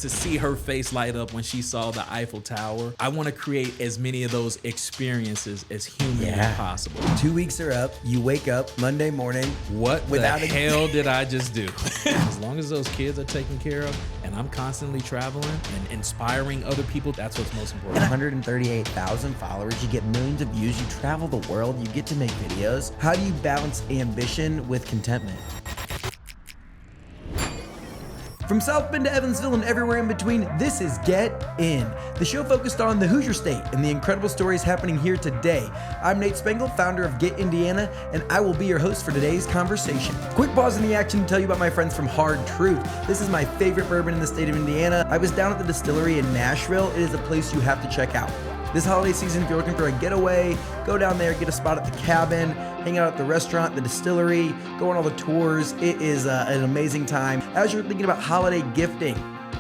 To see her face light up when she saw the Eiffel Tower, I want to create as many of those experiences as humanly possible. 2 weeks are up. You wake up Monday morning. What the hell did I just do? As long as those kids are taken care of and I'm constantly traveling and inspiring other people, that's what's most important. 138,000 followers. You get millions of views. You travel the world. You get to make videos. How do you balance ambition with contentment? From South Bend to Evansville and everywhere in between, this is Get In, the show focused on the Hoosier State and the incredible stories happening here today. I'm Nate Spengel, founder of Get Indiana, and I will be your host for today's conversation. Quick pause in the action to tell you about my friends from Hard Truth. This is my favorite bourbon in the state of Indiana. I was down at the distillery in Nashville. It is a place you have to check out. This holiday season, if you're looking for a getaway, go down there, get a spot at the cabin, hang out at the restaurant, the distillery, go on all the tours. It is an amazing time. As you're thinking about holiday gifting,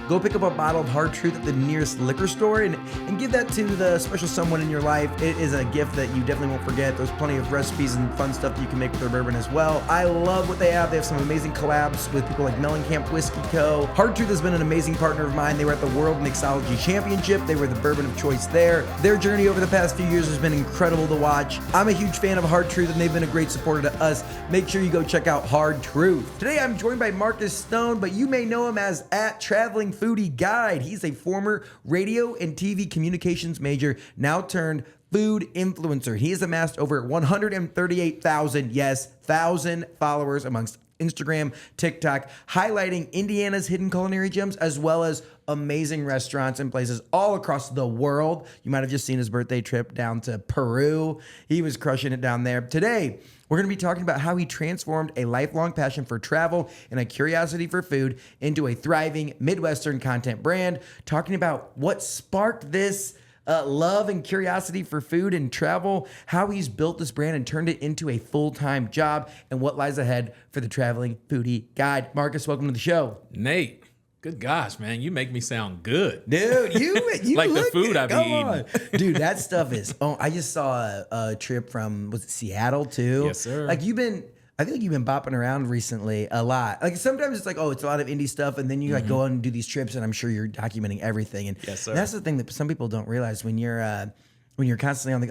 go pick up a bottle of Hard Truth at the nearest liquor store and give that to the special someone in your life. It is a gift that you definitely won't forget. There's plenty of recipes and fun stuff that you can make with their bourbon as well. I love what they have. They have some amazing collabs with people like Mellencamp Whiskey Co. Hard Truth has been an amazing partner of mine. They were at the World Mixology Championship. They were the bourbon of choice there. Their journey over the past few years has been incredible to watch. I'm a huge fan of Hard Truth, and they've been a great supporter to us. Make sure you go check out Hard Truth. Today, I'm joined by Markiss Stone, but you may know him as @Traveling Foodie Guyde. He's a former radio and TV communications major, now turned food influencer. He has amassed over 138,000 followers amongst Instagram, TikTok, highlighting Indiana's hidden culinary gems as well as amazing restaurants and places all across the world. You might have just seen his birthday trip down to Peru. He was crushing it down there. Today, we're going to be talking about how he transformed a lifelong passion for travel and a curiosity for food into a thriving Midwestern content brand, talking about what sparked this love and curiosity for food and travel, how he's built this brand and turned it into a full-time job, and what lies ahead for the Traveling Foodie Guyde. Markiss, welcome to the show. Nate, good gosh, man, you make me sound good. Dude, you like the look food it. I be eating. Dude, that stuff is, I just saw a trip from, was it Seattle too? Yes, sir. I feel like you've been bopping around recently a lot. Like sometimes it's like, it's a lot of indie stuff, and then you like go on and do these trips, and I'm sure you're documenting everything. And yes, sir. That's the thing that some people don't realize when you're constantly on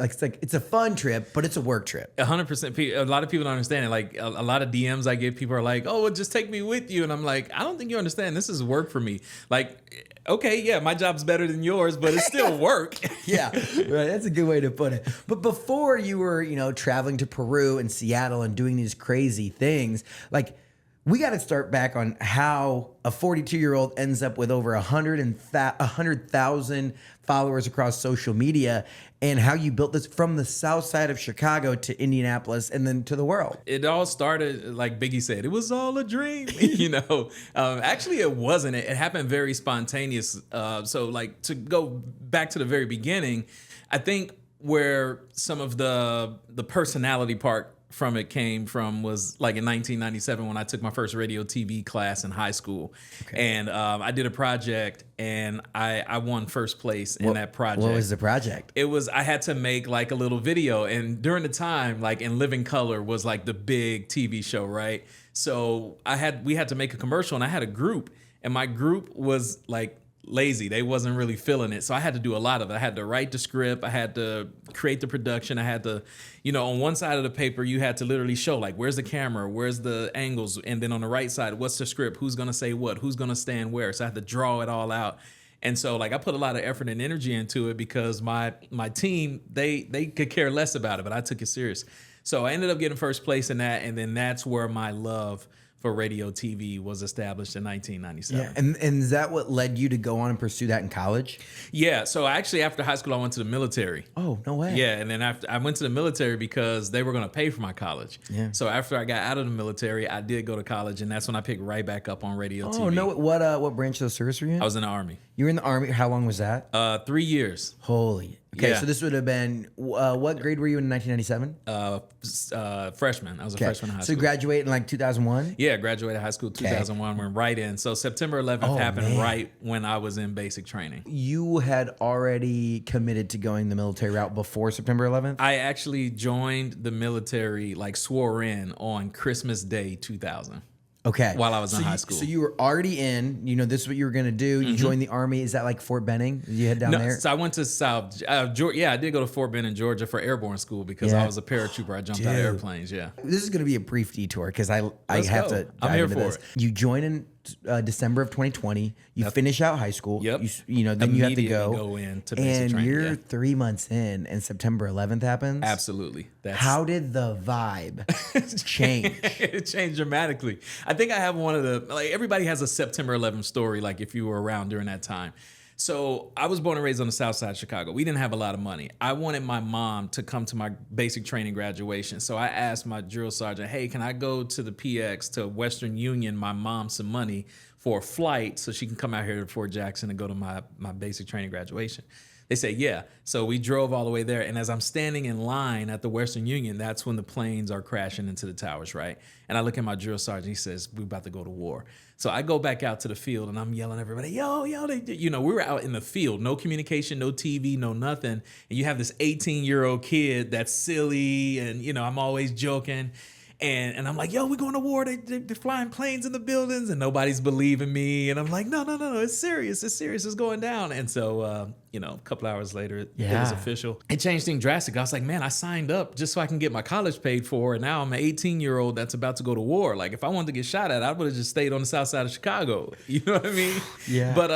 it's a fun trip, but it's a work trip. 100%. A lot of people don't understand it. Like a lot of DMs I give people are like, "Oh, well, just take me with you," and I'm like, "I don't think you understand. This is work for me. Like, okay, yeah, my job's better than yours, but it's still work." Yeah, right. That's a good way to put it. But before you were, traveling to Peru and Seattle and doing these crazy things, like we got to start back on how a 42-year-old ends up with over 100,000 followers across social media, and how you built this from the south side of Chicago to Indianapolis and then to the world. It all started, like Biggie said, it was all a dream, Actually, it wasn't. It happened very spontaneous. So like to go back to the very beginning, I think where some of the personality part from it came from was like in 1997 when I took my first radio TV class in high school. Okay. And I did a project and I won first place in that project. What was the project? It was, I had to make like a little video, and during the time, like In Living Color was like the big TV show, right? So we had to make a commercial, and I had a group, and my group was like lazy. They wasn't really feeling it. So I had to do a lot of it. I had to write the script. I had to create the production. I had to, on one side of the paper, you had to literally show like, where's the camera? Where's the angles? And then on the right side, what's the script? Who's going to say what? Who's going to stand where? So I had to draw it all out. And so like I put a lot of effort and energy into it because my team, they could care less about it, but I took it serious. So I ended up getting first place in that. And then that's where my love for radio TV was established in 1997. Yeah, and is that what led you to go on and pursue that in college? Yeah, so actually after high school I went to the military. Oh, no way. Yeah, and then after I went to the military because they were going to pay for my college. Yeah. So after I got out of the military, I did go to college, and that's when I picked right back up on radio TV. Oh, no, what branch of the service were you in? I was in the Army. You were in the Army. How long was that? 3 years. Holy. Okay, yeah. So this would have been, what grade were you in 1997? Freshman. I was a freshman in high school. So you graduated in like 2001? Yeah, graduated high school 2001, went right in. So September 11th happened right when I was in basic training. You had already committed to going the military route before September 11th? I actually joined the military, like swore in on Christmas Day 2000. Okay. while I was in high school. So you were already in, this is what you were going to do. You joined the Army. Is that like Fort Benning? Did you head down there? So I went to South Georgia. Yeah, I did go to Fort Benning, Georgia for airborne school because I was a paratrooper. I jumped out of airplanes. Yeah. This is going to be a brief detour because I Let's have go. to I'm dive here into for this. it. You join in December of 2020. You finish out high school. Yep. Then you have to Immediately go. go into basic and training, you're yeah. 3 months in, and September 11th happens. Absolutely. How did the vibe change? It changed dramatically. I think I have one of the, like, everybody has a September 11th story, like if you were around during that time. So I was born and raised on the south side of Chicago. We didn't have a lot of money. I wanted my mom to come to my basic training graduation. So I asked my drill sergeant, hey, can I go to the PX to Western Union, my mom some money for a flight so she can come out here to Fort Jackson and go to my basic training graduation? They said, yeah. So we drove all the way there. And as I'm standing in line at the Western Union, that's when the planes are crashing into the towers, right? And I look at my drill sergeant. He says, we're about to go to war. So I go back out to the field and I'm yelling at everybody, yo, we were out in the field, no communication, no TV, no nothing. And you have this 18-year-old kid that's silly and, I'm always joking. And I'm like, yo, we're going to war. They're flying planes in the buildings and nobody's believing me. And I'm like, no, it's serious. It's going down. And so, a couple hours later, it was official. It changed things drastically. I was like, man, I signed up just so I can get my college paid for. And now I'm an 18-year-old that's about to go to war. Like if I wanted to get shot at, I would have just stayed on the south side of Chicago. You know what I mean? Yeah. But,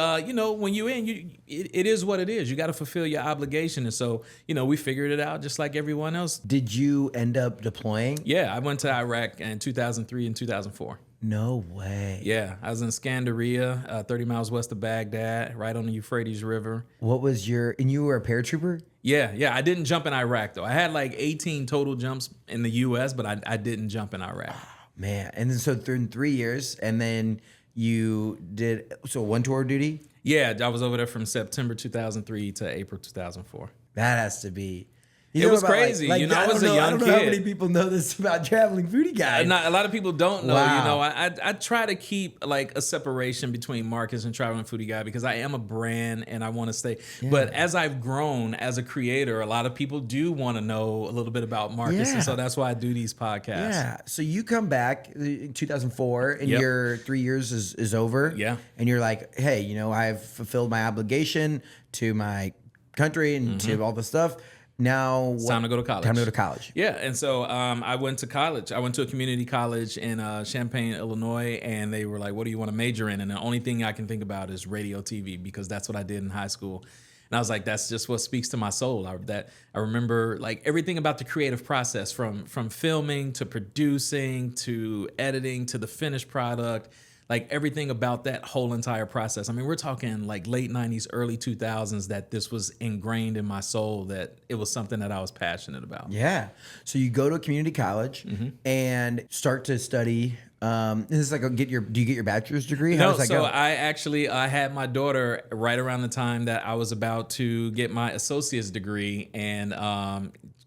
when you're in, it is what it is. You got to fulfill your obligation. And so, we figured it out just like everyone else. Did you end up deploying? Yeah, I went to Iraq in 2003 and 2004. No way. Yeah, I was in Scandaria, 30 miles west of Baghdad, right on the Euphrates River. What was and you were a paratrooper? Yeah. I didn't jump in Iraq, though. I had like 18 total jumps in the U.S., but I didn't jump in Iraq. Man. And then so in 3 years, and then you did, one tour of duty? Yeah, I was over there from September 2003 to April 2004. That has to be... It was crazy. I was a young kid. I don't know how many people know this about traveling foodie guys. A lot of people don't know. Wow. I try to keep like a separation between Markiss and traveling foodie guy because I am a brand and I want to stay. Yeah. But as I've grown as a creator, a lot of people do want to know a little bit about Markiss, and so that's why I do these podcasts. Yeah. So you come back in 2004, and your 3 years is over. Yeah. And you're like, hey, I've fulfilled my obligation to my country and to all the stuff. Now it's time to go to college. Time to go to college. Yeah, and so I went to college. I went to a community college in Champaign, Illinois, and they were like, "What do you want to major in?" And the only thing I can think about is radio, TV, because that's what I did in high school. And I was like, "That's just what speaks to my soul." I remember like everything about the creative process, from filming to producing to editing to the finished product. Like everything about that whole entire process. I mean, we're talking like late 90s, early 2000s that this was ingrained in my soul, that it was something that I was passionate about. Yeah. So you go to a community college and start to study. This is like do you get your bachelor's degree? How does that go? I had my daughter right around the time that I was about to get my associate's degree, and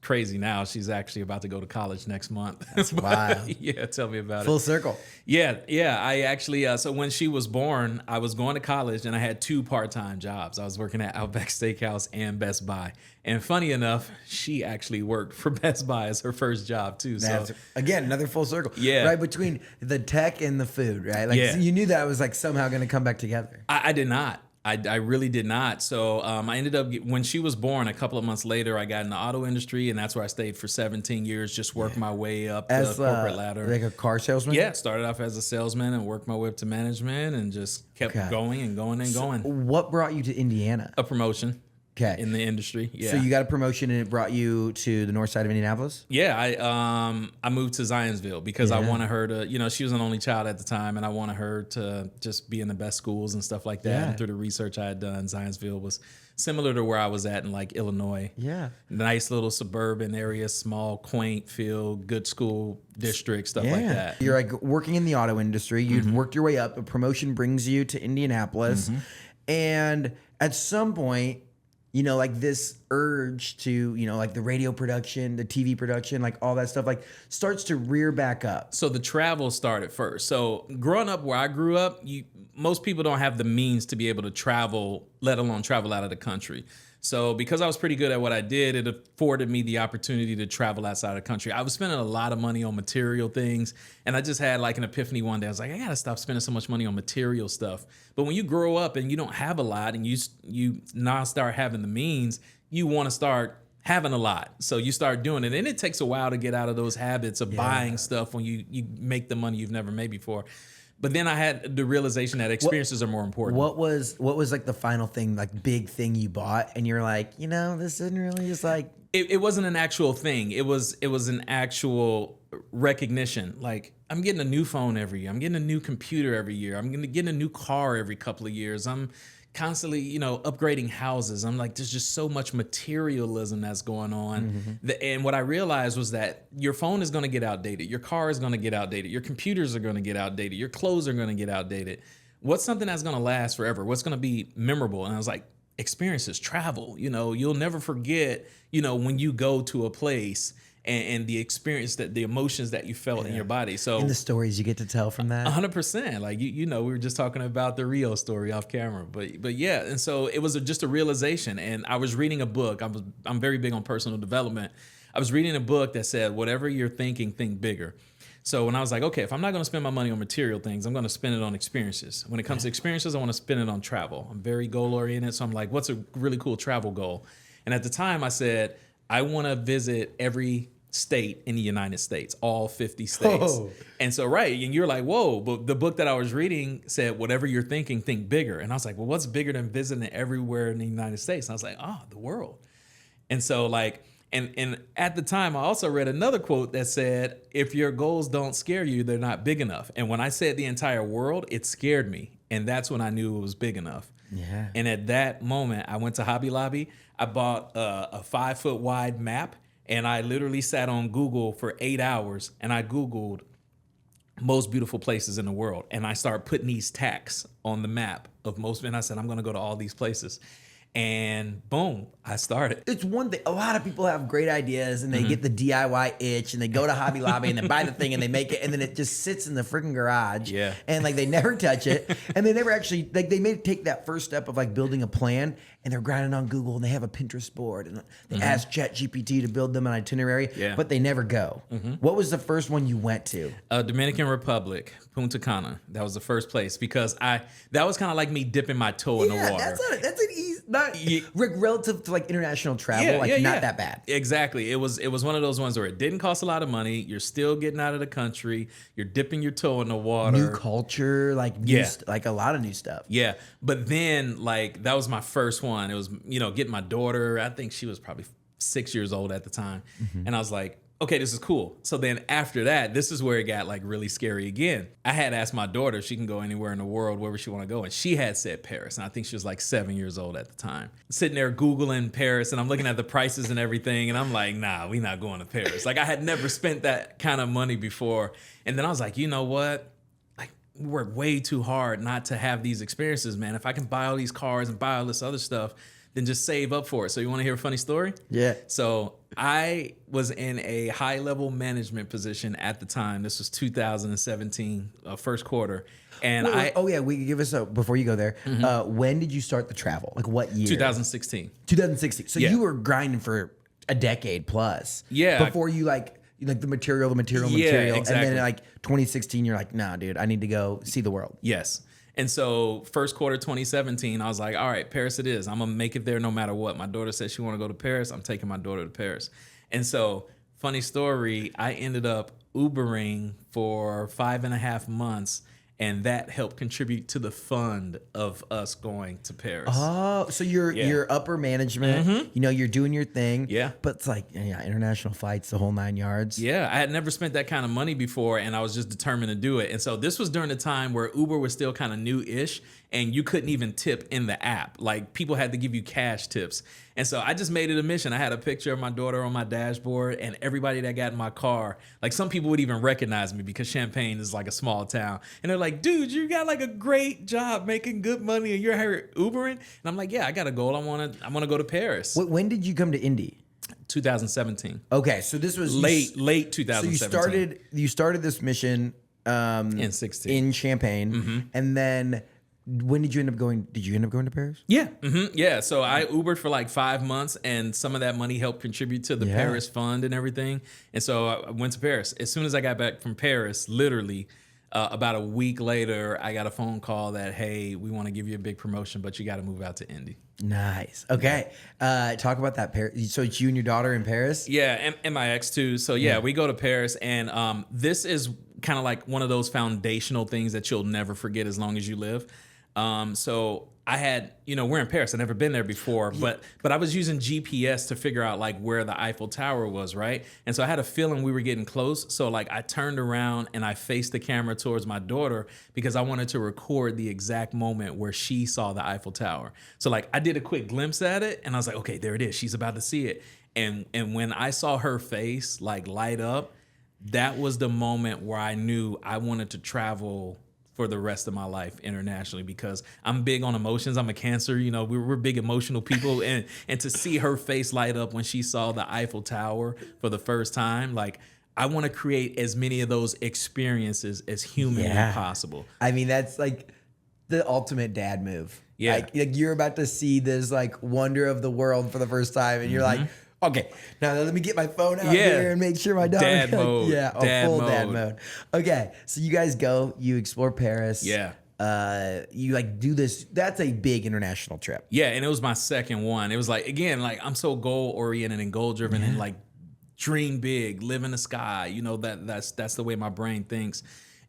crazy now, she's actually about to go to college next month. That's wild. Yeah, tell me about it. Full circle. Yeah. I actually, so when she was born, I was going to college and I had 2 part-time jobs. I was working at Outback Steakhouse and Best Buy. And funny enough, she actually worked for Best Buy as her first job too. That's, so again, another full circle. Yeah. Right between the tech and the food, right? Like you knew that was like somehow going to come back together. I did not. I really did not. So I ended up, when she was born, a couple of months later, I got in the auto industry, and that's where I stayed for 17 years, just worked my way up the corporate ladder. Like a car salesman? Yeah, started off as a salesman and worked my way up to management and just kept going and going and going. What brought you to Indiana? A promotion. Okay. In the industry, yeah. So you got a promotion and it brought you to the north side of Indianapolis? Yeah, I moved to Zionsville because I wanted her to, she was an only child at the time, and I wanted her to just be in the best schools and stuff like that. Yeah. And through the research I had done, Zionsville was similar to where I was at in like Illinois. Yeah. Nice little suburban area, small, quaint feel, good school district, stuff like that. You're like working in the auto industry. You've worked your way up. A promotion brings you to Indianapolis. And at some point, like this urge to, like the radio production, the TV production, like all that stuff, like starts to rear back up. So the travel started first. So growing up where I grew up, most people don't have the means to be able to travel let alone travel out of the country. So because I was pretty good at what I did, it afforded me the opportunity to travel outside the country. I was spending a lot of money on material things, and I just had like an epiphany one day. I was like, I gotta stop spending so much money on material stuff. But when you grow up and you don't have a lot, and you now start having the means, you want to start having a lot. So you start doing it, and it takes a while to get out of those habits of buying stuff when you make the money you've never made before. But then I had the realization that experiences are more important. What was like the final thing, like big thing you bought, and you're like, this isn't really just like. It wasn't an actual thing. It was an actual recognition. Like, I'm getting a new phone every year. I'm getting a new computer every year. I'm getting a new car every couple of years. I'm constantly, upgrading houses. I'm like, there's just so much materialism that's going on. And what I realized was that your phone is going to get outdated. Your car is going to get outdated. Your computers are going to get outdated. Your clothes are going to get outdated. What's something that's going to last forever? What's going to be memorable? And I was like, experiences, travel. You'll never forget, when you go to a place and the experience, that the emotions that you felt in your body. So and the stories you get to tell from that. 100%. Like, we were just talking about the Rio story off camera, but yeah. And so it was just a realization. And I was reading a book. I'm very big on personal development. I was reading a book that said, whatever you're thinking, think bigger. So when I was like, okay, if I'm not going to spend my money on material things, I'm going to spend it on experiences. When it comes to experiences, I want to spend it on travel. I'm very goal oriented. So I'm like, what's a really cool travel goal? And at the time I said, I want to visit every state in the United States, all 50 states. Oh. And so, right. And you're like, whoa, but the book that I was reading said, whatever you're thinking, think bigger. And I was like, well, what's bigger than visiting everywhere in the United States? And I was like, the world. And so like, and at the time I also read another quote that said, if your goals don't scare you, they're not big enough. And when I said the entire world, it scared me. And that's when I knew it was big enough. Yeah. And at that moment, I went to Hobby Lobby. I bought a 5-foot wide map. And I literally sat on Google for 8 hours and I Googled most beautiful places in the world. And I started putting these tacks on the map of most, and I said, I'm going to go to all these places. And boom, I started. It's one thing. A lot of people have great ideas and they get the DIY itch and they go to Hobby Lobby and they buy the thing and they make it and then it just sits in the freaking garage. Yeah. And like they never touch it. And they never actually, like they may take that first step of like building a plan and they're grinding on Google and they have a Pinterest board and they ask ChatGPT to build them an itinerary, but they never go. What was the first one you went to? Dominican Republic, Punta Cana. That was the first place because that was kind of like me dipping my toe in the water. That's an easy, relative to like international travel, not that bad. Exactly. It was one of those ones where it didn't cost a lot of money. You're still getting out of the country. You're dipping your toe in the water. New culture, like like a lot of new stuff. Yeah. But then like that was my first one. It was, getting my daughter. I think she was probably 6 years old at the time. And I was like, okay, this is cool. So then after that, this is where it got like really scary again. I had asked my daughter if she can go anywhere in the world, wherever she want to go. And she had said Paris. And I think she was like 7 years old at the time. Sitting there Googling Paris and I'm looking at the prices and everything. And I'm like, nah, we not going to Paris. Like I had never spent that kind of money before. And then I was like, you know what? Like we work way too hard not to have these experiences, man. If I can buy all these cars and buy all this other stuff, then just save up for it. So you want to hear a funny story? Yeah. So I was in a high-level management position at the time. This was 2017, first quarter. And we can give us before you go there. When did you start the travel? Like what year? 2016. 2016. So you were grinding for a decade plus. Yeah. Before you like the material. Exactly. And then like 2016, you're like, nah, dude, I need to go see the world. Yes. And so first quarter 2017, I was like, all right, Paris it is. I'm going to make it there no matter what. My daughter said she want to go to Paris. I'm taking my daughter to Paris. And so funny story, I ended up Ubering for 5.5 months. And that helped contribute to the fund of us going to Paris. Oh, so you're upper management. You're doing your thing. Yeah. But it's like, international flights, the whole 9 yards. Yeah, I had never spent that kind of money before, and I was just determined to do it. And so this was during the time where Uber was still kind of new-ish, and you couldn't even tip in the app. Like, people had to give you cash tips. And so I just made it a mission. I had a picture of my daughter on my dashboard, and everybody that got in my car, like some people would even recognize me because Champaign is like a small town. And they're like, dude, you got like a great job making good money and you're here Ubering? And I'm like, yeah, I got a goal. I want to go to Paris. When did you come to Indy? 2017. Okay, so this was late 2017. So you started this mission in 16 in Champaign, and then When did you end up going? Did you end up going to Paris? Yeah. Yeah. So I Ubered for like 5 months, and some of that money helped contribute to the Paris fund and everything. And so I went to Paris. As soon as I got back from Paris, literally about a week later, I got a phone call that, hey, we want to give you a big promotion, but you got to move out to Indy. Nice. Okay. Talk about that. So it's you and your daughter in Paris? Yeah, and my ex too. So yeah, we go to Paris, and this is kind of like one of those foundational things that you'll never forget as long as you live. So I had, we're in Paris. I've never been there before, but I was using GPS to figure out like where the Eiffel Tower was, right? And so I had a feeling we were getting close. So like I turned around and I faced the camera towards my daughter because I wanted to record the exact moment where she saw the Eiffel Tower. So like I did a quick glimpse at it and I was like, okay, there it is. She's about to see it. And when I saw her face like light up, that was the moment where I knew I wanted to travel for the rest of my life internationally, because I'm big on emotions. I'm a Cancer, we're big emotional people. And to see her face light up when she saw the Eiffel Tower for the first time, like I want to create as many of those experiences as humanly possible. I mean, that's like the ultimate dad move. Yeah. Like you're about to see this like wonder of the world for the first time. And you're like, okay, now let me get my phone out here and make sure my daughter. Dad mode. Full dad mode. Okay, so you guys go, you explore Paris. Yeah. You like do this. That's a big international trip. Yeah, and it was my second one. It was like, again, like I'm so goal oriented and goal driven and like dream big, live in the sky. That's the way my brain thinks.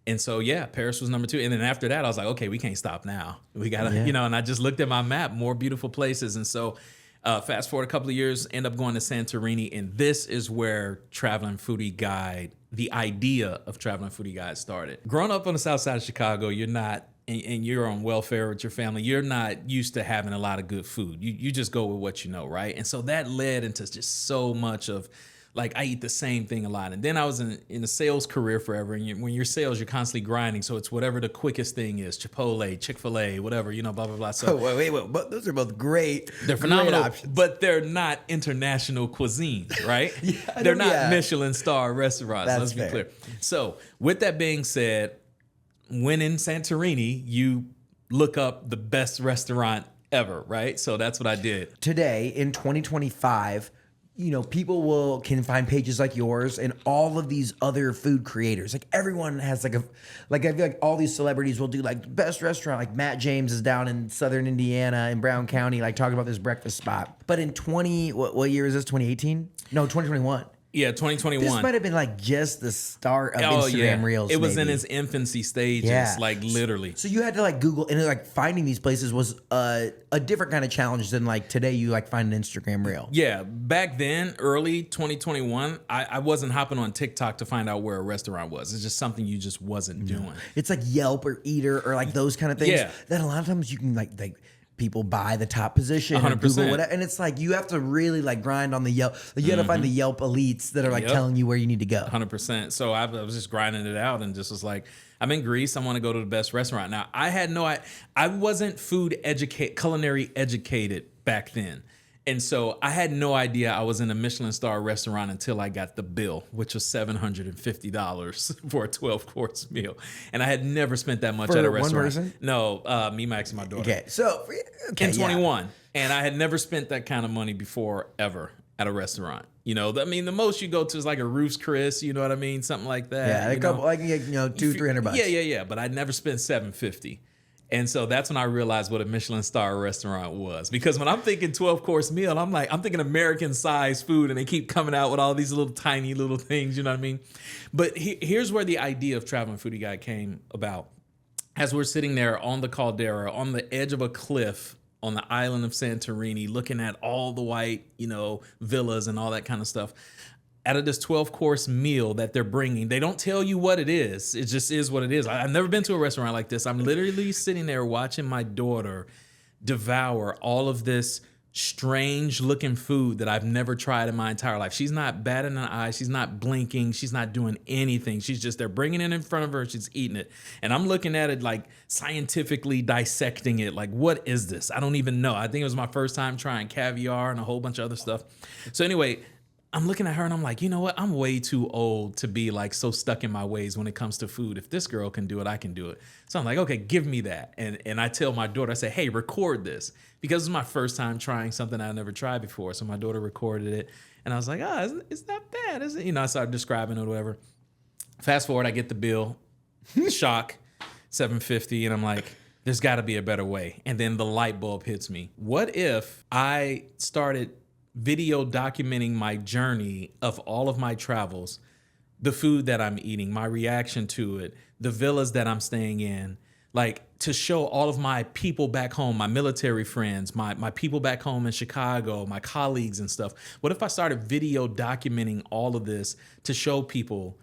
And so, Paris was number 2. And then after that, I was like, okay, we can't stop now. We gotta, and I just looked at my map, more beautiful places. And so fast forward a couple of years, end up going to Santorini, and this is where Traveling Foodie Guyde, the idea of Traveling Foodie Guyde started. Growing up on the south side of Chicago, you're not, and you're on welfare with your family, you're not used to having a lot of good food. You just go with what you know, right? And so that led into just so much of, like, I eat the same thing a lot. And then I was in a sales career forever. And when you're sales, you're constantly grinding. So it's whatever the quickest thing is, Chipotle, Chick-fil-A, whatever, blah, blah, blah. So wait. But those are both great. They're phenomenal, but they're not international cuisines, right? They're not Michelin star restaurants. Let's be clear. So with that being said, when in Santorini, you look up the best restaurant ever, right? So that's what I did. Today, in 2025, people can find pages like yours and all of these other food creators. Like everyone has I feel like all these celebrities will do like best restaurant. Like Matt James is down in Southern Indiana in Brown County, like talking about this breakfast spot. But in what year is this? 2018? No, 2021. Yeah, 2021. This might have been like just the start of Instagram Reels. It was in its infancy stages, like literally. So you had to like Google, and like finding these places was a different kind of challenge than like today you like find an Instagram Reel. Yeah, back then, early 2021, I wasn't hopping on TikTok to find out where a restaurant was. It's just something you just wasn't doing. It's like Yelp or Eater or like those kind of things. Yeah. That a lot of times you can like people buy the top position 100%. or Google whatever, and it's like you have to really like grind on the Yelp. Like, you got to find the Yelp elites that are like telling you where you need to go. 100%. So I was just grinding it out and just was like, I'm in Greece. I want to go to the best restaurant. Now I wasn't culinary educated back then. And so I had no idea I was in a Michelin star restaurant until I got the bill, which was $750 for a 12-course meal. And I had never spent that much at a restaurant. One person? No, me, Max, and my daughter. Okay, so in 21. And I had never spent that kind of money before, ever, at a restaurant. The most you go to is like a Ruth's Chris, you know what I mean? Something like that. Yeah, a couple, I can get, $200-$300. Yeah. But I'd never spent $750. And so that's when I realized what a Michelin star restaurant was. Because when I'm thinking 12-course meal, I'm thinking American-sized food, and they keep coming out with all these little tiny little things, you know what I mean? But here's where the idea of Traveling Foodie Guyde came about. As we're sitting there on the caldera, on the edge of a cliff on the island of Santorini, looking at all the white, villas and all that kind of stuff, out of this 12-course meal that they're bringing, they don't tell you what it is. It just is what it is. I've never been to a restaurant like this. I'm literally sitting there watching my daughter devour all of this strange-looking food that I've never tried in my entire life. She's not batting an eye. She's not blinking. She's not doing anything. She's just, they're bringing it in front of her, and she's eating it. And I'm looking at it, like, scientifically dissecting it. Like, what is this? I don't even know. I think it was my first time trying caviar and a whole bunch of other stuff. So anyway, I'm looking at her and I'm like, you know what? I'm way too old to be like so stuck in my ways when it comes to food. If this girl can do it, I can do it. So I'm like, okay, give me that. And I tell my daughter, I say, hey, record this, because it's my first time trying something I never tried before. So my daughter recorded it and I was like, oh, it's not bad, is it? You know, I started describing it or whatever. Fast forward, I get the bill, shock, $750, and I'm like, there's got to be a better way. And then the light bulb hits me. What if I started video documenting my journey of all of my travels, the food that I'm eating, my reaction to it, the villas that I'm staying in, like to show all of my people back home, my military friends, my people back home in Chicago, my colleagues and stuff. What if I started video documenting all of this to show people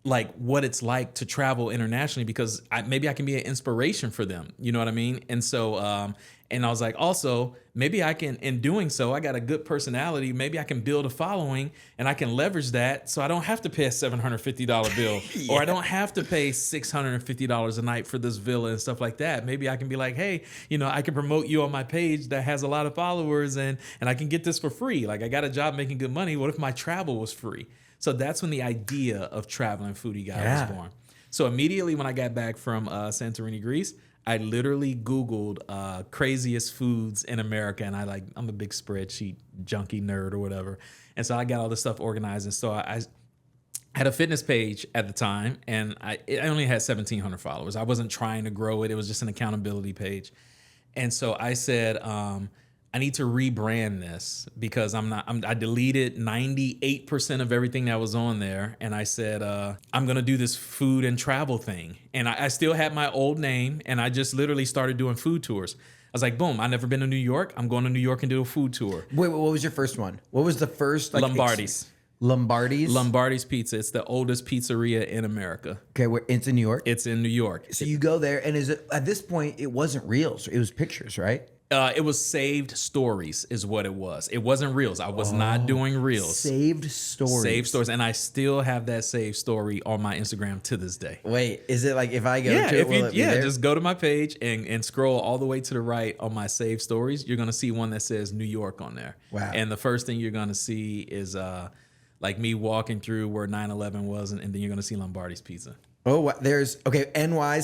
like what it's like to travel internationally, because maybe I can be an inspiration for them. You know what I mean? And so, and I was like, also, maybe I can, in doing so, I got a good personality. Maybe I can build a following and I can leverage that so I don't have to pay a $750 bill Yeah. or I don't have to pay $650 a night for this villa and stuff like that. Maybe I can be like, hey, you know, I can promote you on my page that has a lot of followers and I can get this for free. Like I got a job making good money. What if my travel was free? So that's when the idea of Traveling Foodie Guyde was born. So immediately when I got back from Santorini, Greece, I literally Googled craziest foods in America. And I'm a big spreadsheet junkie nerd or whatever. And so I got all this stuff organized. And so I had a fitness page at the time, and I only had 1,700 followers. I wasn't trying to grow it. It was just an accountability page. And so I said, I need to rebrand this because I deleted 98% of everything that was on there. And I said, I'm going to do this food and travel thing. And I still had my old name, and I just literally started doing food tours. I was like, boom, I never been to New York. I'm going to New York and do a food tour. Wait, what was your first one? What was the first? Like, Lombardi's. Lombardi's Pizza. It's the oldest pizzeria in America. Okay, it's in New York? It's in New York. So you go there, and is it at this point, it wasn't reels. It was pictures, right? It was saved stories is what it was. It wasn't reels. I was not doing reels. Saved stories. Saved stories. And I still have that saved story on my Instagram to this day. Wait, is it like if I go to it, will it be there? Just go to my page and scroll all the way to the right on my saved stories. You're going to see one that says New York on there. Wow. And the first thing you're going to see is like me walking through where 9/11 was, and then you're going to see Lombardi's Pizza. Oh, there's, okay, NY/.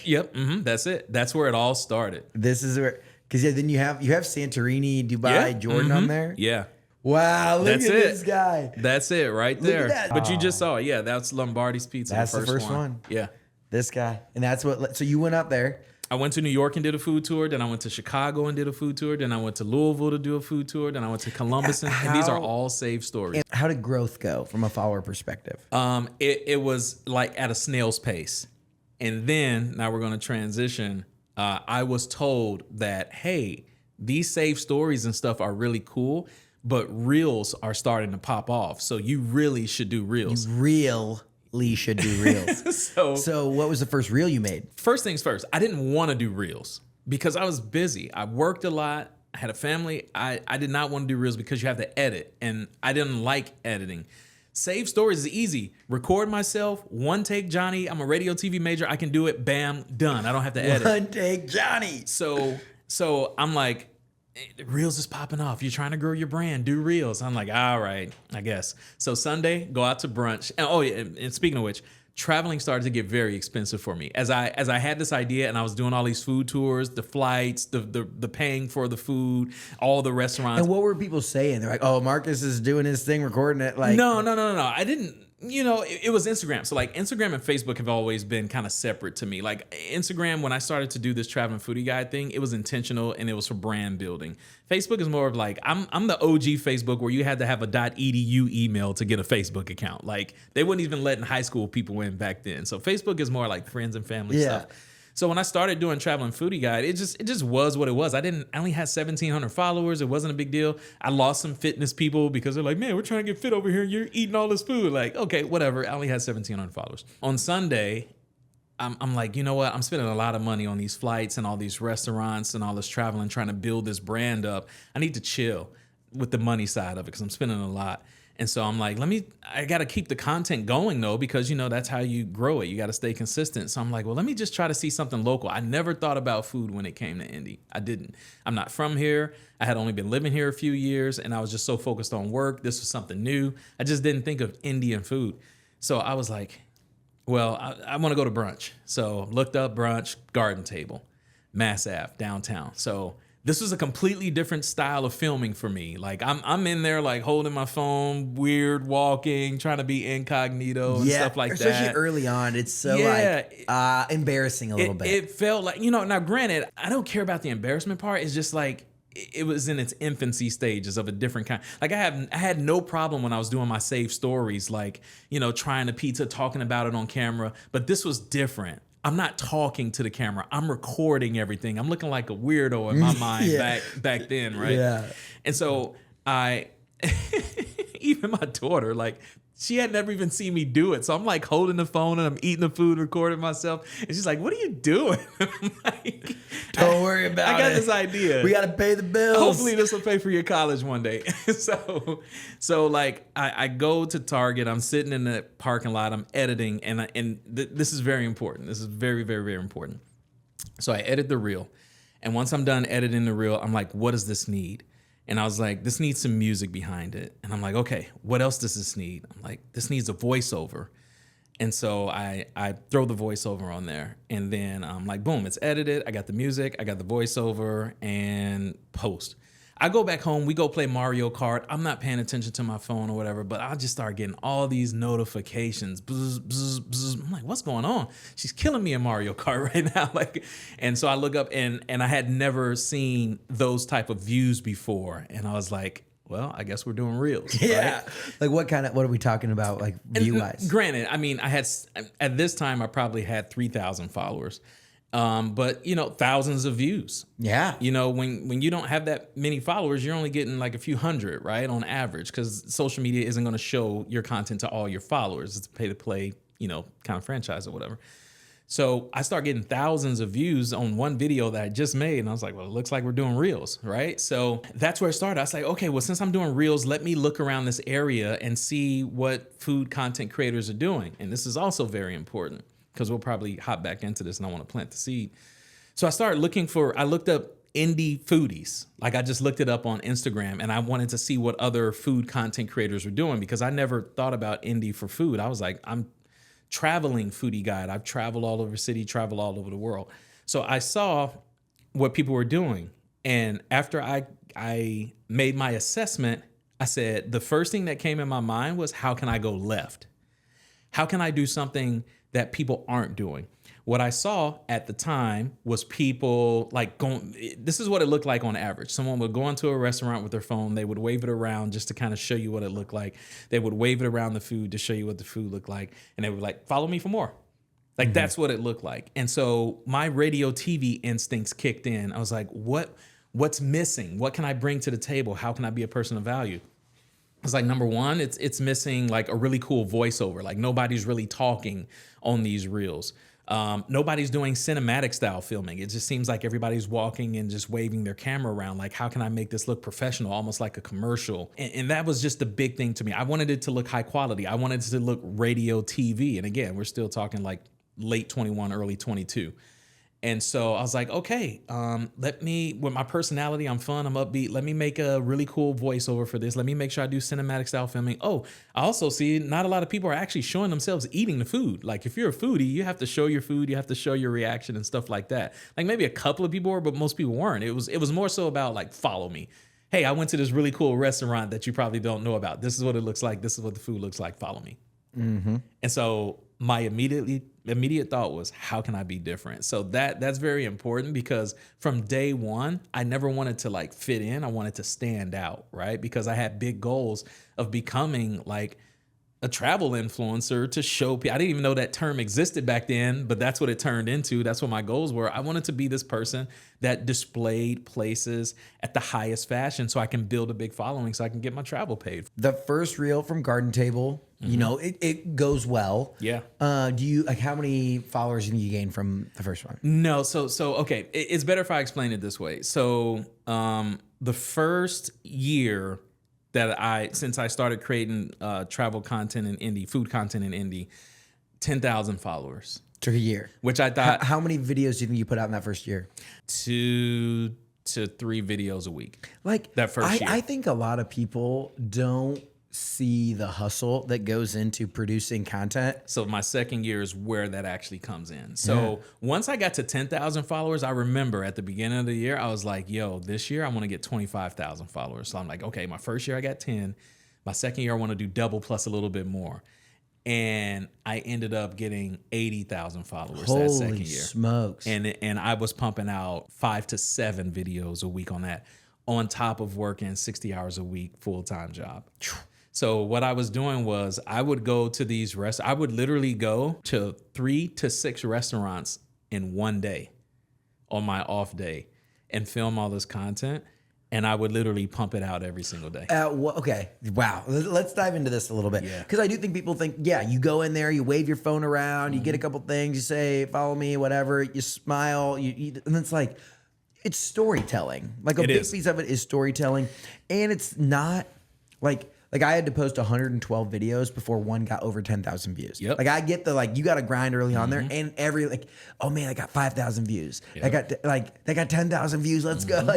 Yep, that's it. That's where it all started. This is where, because then you have Santorini, Dubai, Jordan on there. Yeah. Wow, look That's at it. this guy. That's it right Look there. at that. But you just saw it. Yeah, that's Lombardi's Pizza. That's the first one. Yeah. This guy. And that's what, so you went up there. I went to New York and did a food tour. Then I went to Chicago and did a food tour. Then I went to Louisville to do a food tour. Then I went to Columbus. And these are all saved stories. And how did growth go from a follower perspective? It was like at a snail's pace. And then now we're going to transition. I was told that, hey, these saved stories and stuff are really cool, but reels are starting to pop off. So you really should do reels. You really should do reels. So what was the first reel you made? First things first, I didn't want to do reels because I was busy. I worked a lot. I had a family. I did not want to do reels because you have to edit, and I didn't like editing. Save stories is easy. Record myself, one take Johnny. I'm a radio TV major. I can do it. Bam, done. I don't have to edit. One take Johnny. So I'm like, reels is popping off. You're trying to grow your brand, do reels. I'm like, all right, I guess. So Sunday, go out to brunch. And oh yeah, and speaking of which, traveling started to get very expensive for me. As I had this idea and I was doing all these food tours, the flights, the paying for the food, all the restaurants. And what were people saying? They're like, oh, Markiss is doing his thing, recording it. Like, No. I didn't. You know, it was Instagram. So like Instagram and Facebook have always been kind of separate to me. Like Instagram, when I started to do this Traveling Foodie Guyde thing, it was intentional and it was for brand building. Facebook is more of like, I'm the OG Facebook where you had to have a .edu email to get a Facebook account. Like they wouldn't even letting high school people in back then. So Facebook is more like friends and family stuff. So when I started doing Traveling Foodie Guyde, it just was what it was. I only had 1,700 followers. It wasn't a big deal. I lost some fitness people because they're like, man, we're trying to get fit over here. You're eating all this food. Like, okay, whatever. I only had 1,700 followers. On Sunday, I'm like, you know what? I'm spending a lot of money on these flights and all these restaurants and all this traveling, trying to build this brand up. I need to chill with the money side of it because I'm spending a lot. And so I'm like, I got to keep the content going though, because that's how you grow it. You got to stay consistent. So I'm like, well, let me just try to see something local. I never thought about food when it came to Indy. I didn't. I'm not from here. I had only been living here a few years and I was just so focused on work. This was something new. I just didn't think of Indian food. So I was like, well, I want to go to brunch. So looked up brunch, garden table, Mass Ave, downtown. So this was a completely different style of filming for me. Like I'm in there like holding my phone, weird walking, trying to be incognito and stuff like that. Especially early on, it's so embarrassing a little bit. It felt like, now granted, I don't care about the embarrassment part. It's just like it was in its infancy stages of a different kind. Like I had no problem when I was doing my save stories, like, trying the pizza, talking about it on camera, but this was different. I'm not talking to the camera. I'm recording everything. I'm looking like a weirdo in my mind back then, right? Yeah. And so even my daughter, like, she had never even seen me do it. So I'm like holding the phone and I'm eating the food, recording myself. And she's like, what are you doing? I'm like, don't worry about it. I got this idea. We got to pay the bills. Hopefully this will pay for your college one day. So like I go to Target. I'm sitting in the parking lot. I'm editing. And this is very important. This is very, very, very important. So I edit the reel. And once I'm done editing the reel, I'm like, what does this need? And I was like, this needs some music behind it. And I'm like, okay, what else does this need? I'm like, this needs a voiceover. And so I throw the voiceover on there. And then I'm like, boom, it's edited. I got the music, I got the voiceover, and post. I go back home, we go play Mario Kart. I'm not paying attention to my phone or whatever, but I just start getting all these notifications. Bzz, bzz, bzz. I'm like, what's going on? She's killing me in Mario Kart right now. And so I look up and I had never seen those type of views before. And I was like, well, I guess we're doing reels. Yeah. Right? Like what are we talking about, like view-wise? Granted, I mean, at this time, I probably had 3,000 followers. But thousands of views. Yeah. When you don't have that many followers, you're only getting like a few hundred, right? On average, because social media isn't going to show your content to all your followers. It's a pay to play, kind of franchise or whatever. So I start getting thousands of views on one video that I just made. And I was like, well, it looks like we're doing reels, right? So that's where it started. I was like, okay, well, since I'm doing reels, let me look around this area and see what food content creators are doing. And this is also very important, because we'll probably hop back into this and I want to plant the seed. So I looked up indie foodies. Like I just looked it up on Instagram and I wanted to see what other food content creators were doing, because I never thought about indie for food. I was like, I'm traveling foodie guide. I've traveled all over the city, traveled all over the world. So I saw what people were doing. And after I made my assessment, I said, the first thing that came in my mind was, how can I go left? How can I do something that people aren't doing? What I saw at the time was people like this is what it looked like on average. Someone would go into a restaurant with their phone. They would wave it around just to kind of show you what it looked like. They would wave it around the food to show you what the food looked like. And they would like, follow me for more. Like, that's what it looked like. And so my radio TV instincts kicked in. I was like, what's missing? What can I bring to the table? How can I be a person of value? It's like, number one, it's missing like a really cool voiceover. Like nobody's really talking on these reels. Nobody's doing cinematic style filming. It just seems like everybody's walking and just waving their camera around. Like, how can I make this look professional, almost like a commercial? And that was just the big thing to me. I wanted it to look high quality. I wanted it to look radio TV. And again, we're still talking like late 21, early 22. And so I was like, okay, with my personality, I'm fun, I'm upbeat. Let me make a really cool voiceover for this. Let me make sure I do cinematic style filming. Oh, I also see not a lot of people are actually showing themselves eating the food. Like if you're a foodie, you have to show your food, you have to show your reaction and stuff like that. Like maybe a couple of people were, but most people weren't. It was more so about like, follow me. Hey, I went to this really cool restaurant that you probably don't know about. This is what it looks like. This is what the food looks like. Follow me. Mm-hmm. And so my immediate thought was, how can I be different? So that's very important, because from day one, I never wanted to like fit in. I wanted to stand out, right? Because I had big goals of becoming like a travel influencer to show people. I didn't even know that term existed back then, but that's what it turned into. That's what my goals were. I wanted to be this person that displayed places at the highest fashion so I can build a big following so I can get my travel paid. The first reel from Garden Table, you know, it goes well. Yeah. Do you like how many followers did you gain from the first one? No. So okay. It's better if I explain it this way. So the first year, since I started creating travel content and indie, food content and indie, 10,000 followers. Took a year. Which I thought. How many videos do you think you put out in that first year? 2 to 3 videos a week. Like that first year. I think a lot of people don't see the hustle that goes into producing content. So my second year is where that actually comes in. So once I got to 10,000 followers, I remember at the beginning of the year, I was like, yo, this year I want to get 25,000 followers. So I'm like, okay, my first year I got 10. My second year I want to do double plus a little bit more. And I ended up getting 80,000 followers that second year. Holy smokes. And I was pumping out 5 to 7 videos a week on that, on top of working 60 hours a week, full-time job. So what I was doing was I would go to these I would literally go to 3 to 6 restaurants in one day on my off day and film all this content. And I would literally pump it out every single day. Okay. Wow. Let's dive into this a little bit. Because I do think people think, you go in there, you wave your phone around, you get a couple things, you say, follow me, whatever, you smile, you eat, and it's like, it's storytelling. Like a big piece of it is storytelling. And it's not like I had to post 112 videos before one got over 10,000 views. Yep. Like I get you got to grind early on there, and oh man, I got 5,000 views. Yep. They got 10,000 views. Let's go.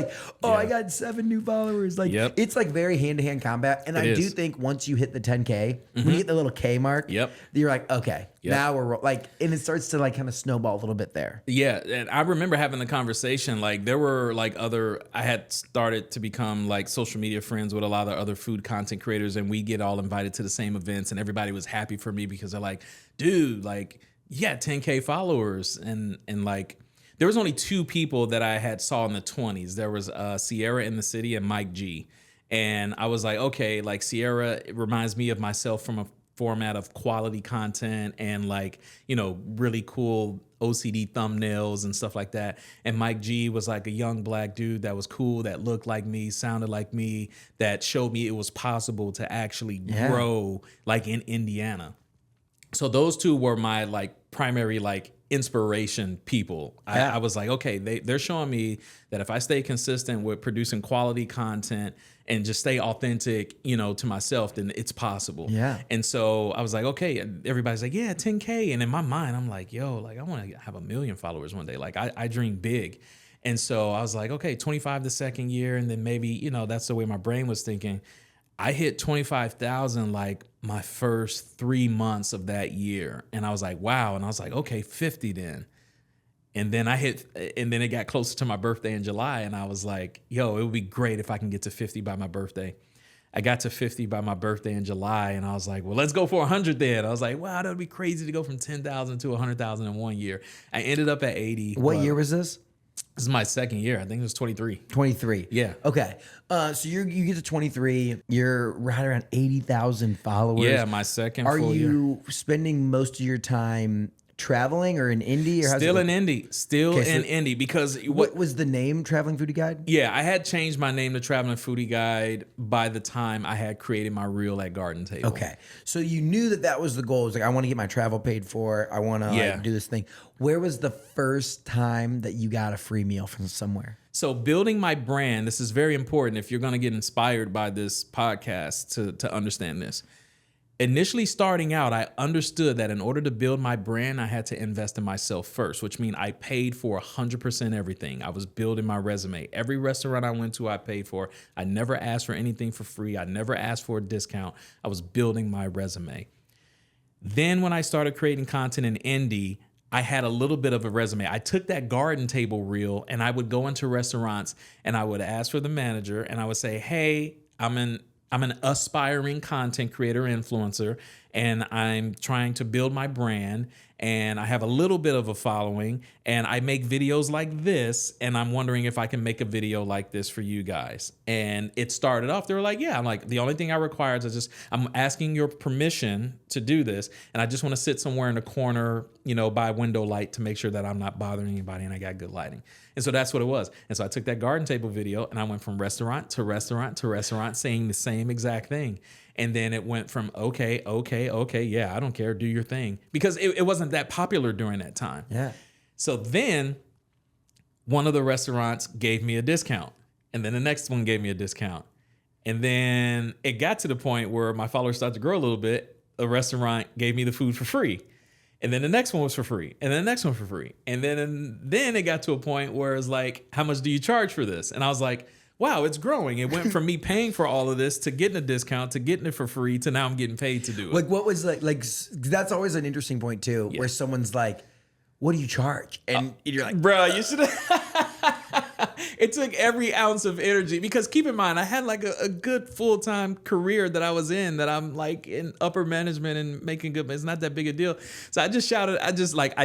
I got 7 new followers. It's like very hand-to-hand combat. And I do think once you hit the 10K, when you hit the little K mark, you're like, okay, now we're and it starts to kind of snowball a little bit there. Yeah. And I remember having the conversation, there were I had started to become social media friends with a lot of other food content creators, and we get all invited to the same events, and everybody was happy for me because they're like, dude, you got 10K followers. And there was only 2 people that I had saw in the 20s. There was Sierra in the City and Mike G. And I was like, okay, Sierra, it reminds me of myself from a format of quality content and really cool OCD thumbnails and stuff like that. And Mike G was a young black dude that was cool, that looked like me, sounded like me, that showed me it was possible to actually grow in Indiana. So those 2 were my primary inspiration people. I was like, okay, they're showing me that if I stay consistent with producing quality content and just stay authentic, to myself, then it's possible. Yeah. And so I was like, okay, everybody's like, yeah, 10K. And in my mind, I'm like, yo, I want to have 1 million followers one day. I dream big. And so I was like, okay, 25 the second year. And then maybe, that's the way my brain was thinking. I hit 25,000 my first 3 months of that year. And I was like, wow. And I was like, okay, 50 then. And then it got closer to my birthday in July. And I was like, yo, it would be great if I can get to 50 by my birthday. I got to 50 by my birthday in July. And I was like, well, let's go for 100 then. I was like, wow, that would be crazy to go from 10,000 to 100,000 in 1 year. I ended up at 80. What year was this? This is my second year. I think it was 23. 23. Yeah. Okay. So you get to 23. You're right around 80,000 followers. Yeah, my second full year. Are you spending most of your time traveling or in Indy? Or Still in Indy. Indy because... What was the name, Traveling Foodie Guide? Yeah, I had changed my name to Traveling Foodie Guide by the time I had created my reel at Garden Table. Okay. So you knew that was the goal. It was I want to get my travel paid for. I want to do this thing. Where was the first time that you got a free meal from somewhere? So building my brand, this is very important if you're going to get inspired by this podcast to understand this. Initially starting out, I understood that in order to build my brand, I had to invest in myself first, which means I paid for 100% everything. I was building my resume. Every restaurant I went to, I paid for. I never asked for anything for free. I never asked for a discount. I was building my resume. Then when I started creating content in Indie, I had a little bit of a resume. I took that Garden Table reel and I would go into restaurants and I would ask for the manager and I would say, hey, I'm an aspiring content creator influencer and I'm trying to build my brand and I have a little bit of a following and I make videos like this and I'm wondering if I can make a video like this for you guys. And it started off, they were like, yeah. I'm like, the only thing I require is I'm asking your permission to do this and I just want to sit somewhere in the corner, by window light to make sure that I'm not bothering anybody and I got good lighting. And so that's what it was. And so I took that Garden Table video and I went from restaurant to restaurant to restaurant saying the same exact thing. And then it went from, okay, yeah, I don't care, do your thing. Because it wasn't that popular during that time. Yeah. So then one of the restaurants gave me a discount. And then the next one gave me a discount. And then it got to the point where my followers started to grow a little bit. A restaurant gave me the food for free. And then the next one was for free. And then the next one for free. And then it got to a point where it's like, how much do you charge for this? And I was like, wow, it's growing. It went from me paying for all of this to getting a discount to getting it for free to now I'm getting paid to do it. Like what was like that's always an interesting point too, where someone's like, what do you charge? And you're like, bro, you should it took every ounce of energy because keep in mind, I had like a good full-time career that I was in that I'm like in upper management and making good, it's not that big a deal. So I just shouted, I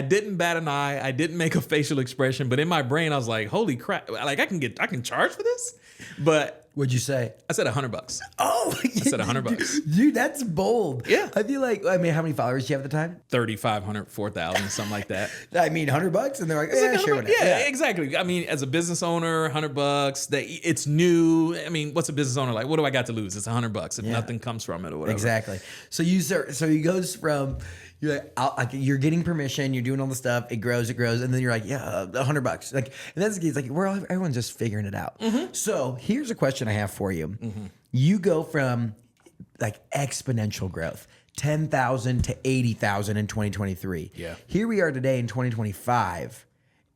didn't bat an eye. I didn't make a facial expression, but in my brain, I was like, holy crap. Like I can charge for this, but what'd you say? I said $100. Oh, I said $100. Dude, that's bold. Yeah. I feel like, I mean, how many followers do you have at the time? 3,500, 4,000, something like that. I mean, $100, and they're like, yeah, sure. Yeah, exactly. I mean, as a business owner, $100, it's new. I mean, what's a business owner like? What do I got to lose? It's $100 if nothing comes from it or whatever. Exactly. So he goes from, you're like, you're getting permission, you're doing all the stuff, it grows, and then you're like, yeah, $100. Like, and that's the case. Like, everyone's just figuring it out. Mm-hmm. So here's a question I have for you. Mm-hmm. You go from like exponential growth, 10,000 to 80,000 in 2023. Yeah. Here we are today in 2025.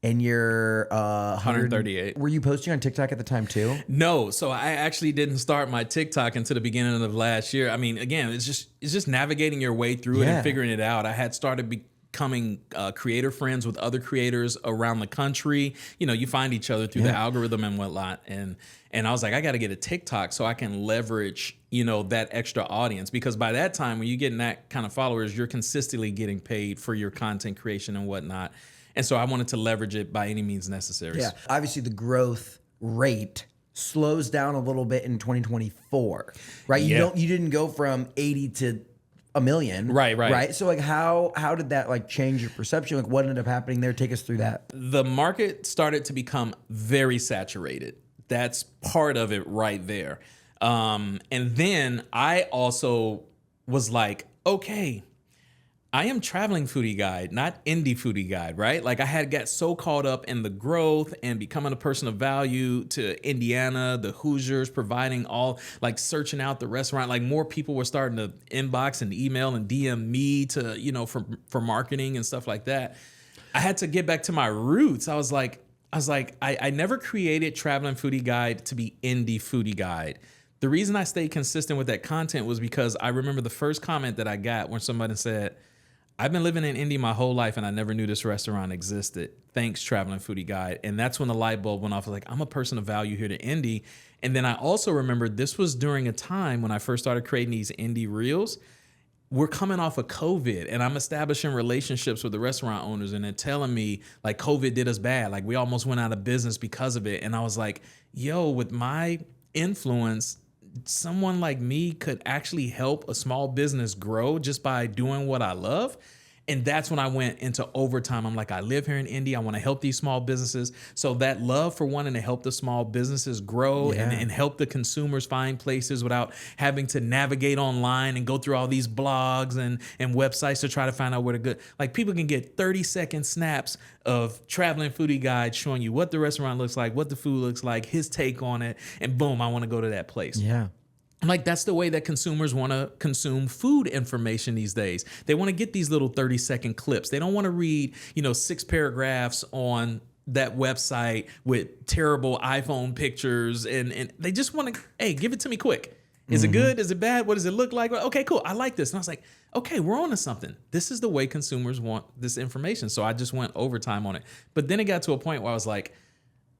And you're 138. Were you posting on TikTok at the time too? No, so I actually didn't start my TikTok until the beginning of last year. I mean, again, it's just navigating your way through it and figuring it out. I had started becoming creator friends with other creators around the country. You know, you find each other through the algorithm and whatnot. And I was like, I got to get a TikTok so I can leverage, you know, that extra audience, because by that time, when you're getting that kind of followers, you're consistently getting paid for your content creation and whatnot. And so I wanted to leverage it by any means necessary. Yeah. Obviously, the growth rate slows down a little bit in 2024, right? You didn't go from 80 to a million. Right. So like how did that like change your perception? Like what ended up happening there? Take us through that. The market started to become very saturated. That's part of it right there. And then I also was like, okay, I am traveling foodie guide, not indie foodie guide, right? Like I had got so caught up in the growth and becoming a person of value to Indiana, the Hoosiers, providing all, like searching out the restaurant. Like more people were starting to inbox and email and DM me to, you know, for marketing and stuff like that. I had to get back to my roots. I was like, I never created Traveling Foodie Guide to be indie foodie guide. The reason I stayed consistent with that content was because I remember the first comment that I got when somebody said, I've been living in Indy my whole life and I never knew this restaurant existed. Thanks, Traveling Foodie Guide. And that's when the light bulb went off. I was like, I'm a person of value here to Indy. And then I also remembered this was during a time when I first started creating these indie reels. We're coming off of COVID and I'm establishing relationships with the restaurant owners and they're telling me like COVID did us bad. Like we almost went out of business because of it. And I was like, yo, with my influence, someone like me could actually help a small business grow just by doing what I love. And that's when I went into overtime. I'm like, I live here in Indy. I want to help these small businesses. So that love for wanting to help the small businesses grow and help the consumers find places without having to navigate online and go through all these blogs and websites to try to find out where to go. Like people can get 30-second snaps of Traveling Foodie Guide showing you what the restaurant looks like, what the food looks like, his take on it, and boom, I want to go to that place. Yeah. Like that's the way that consumers want to consume food information these days. They want to get these little 30-second clips. They don't want to read, 6 paragraphs on that website with terrible iPhone pictures and they just want to, hey, give it to me quick. Is it good? Is it bad? What does it look like? Okay, cool. I like this. And I was like, okay, we're on to something. This is the way consumers want this information. So I just went overtime on it. But then it got to a point where I was like,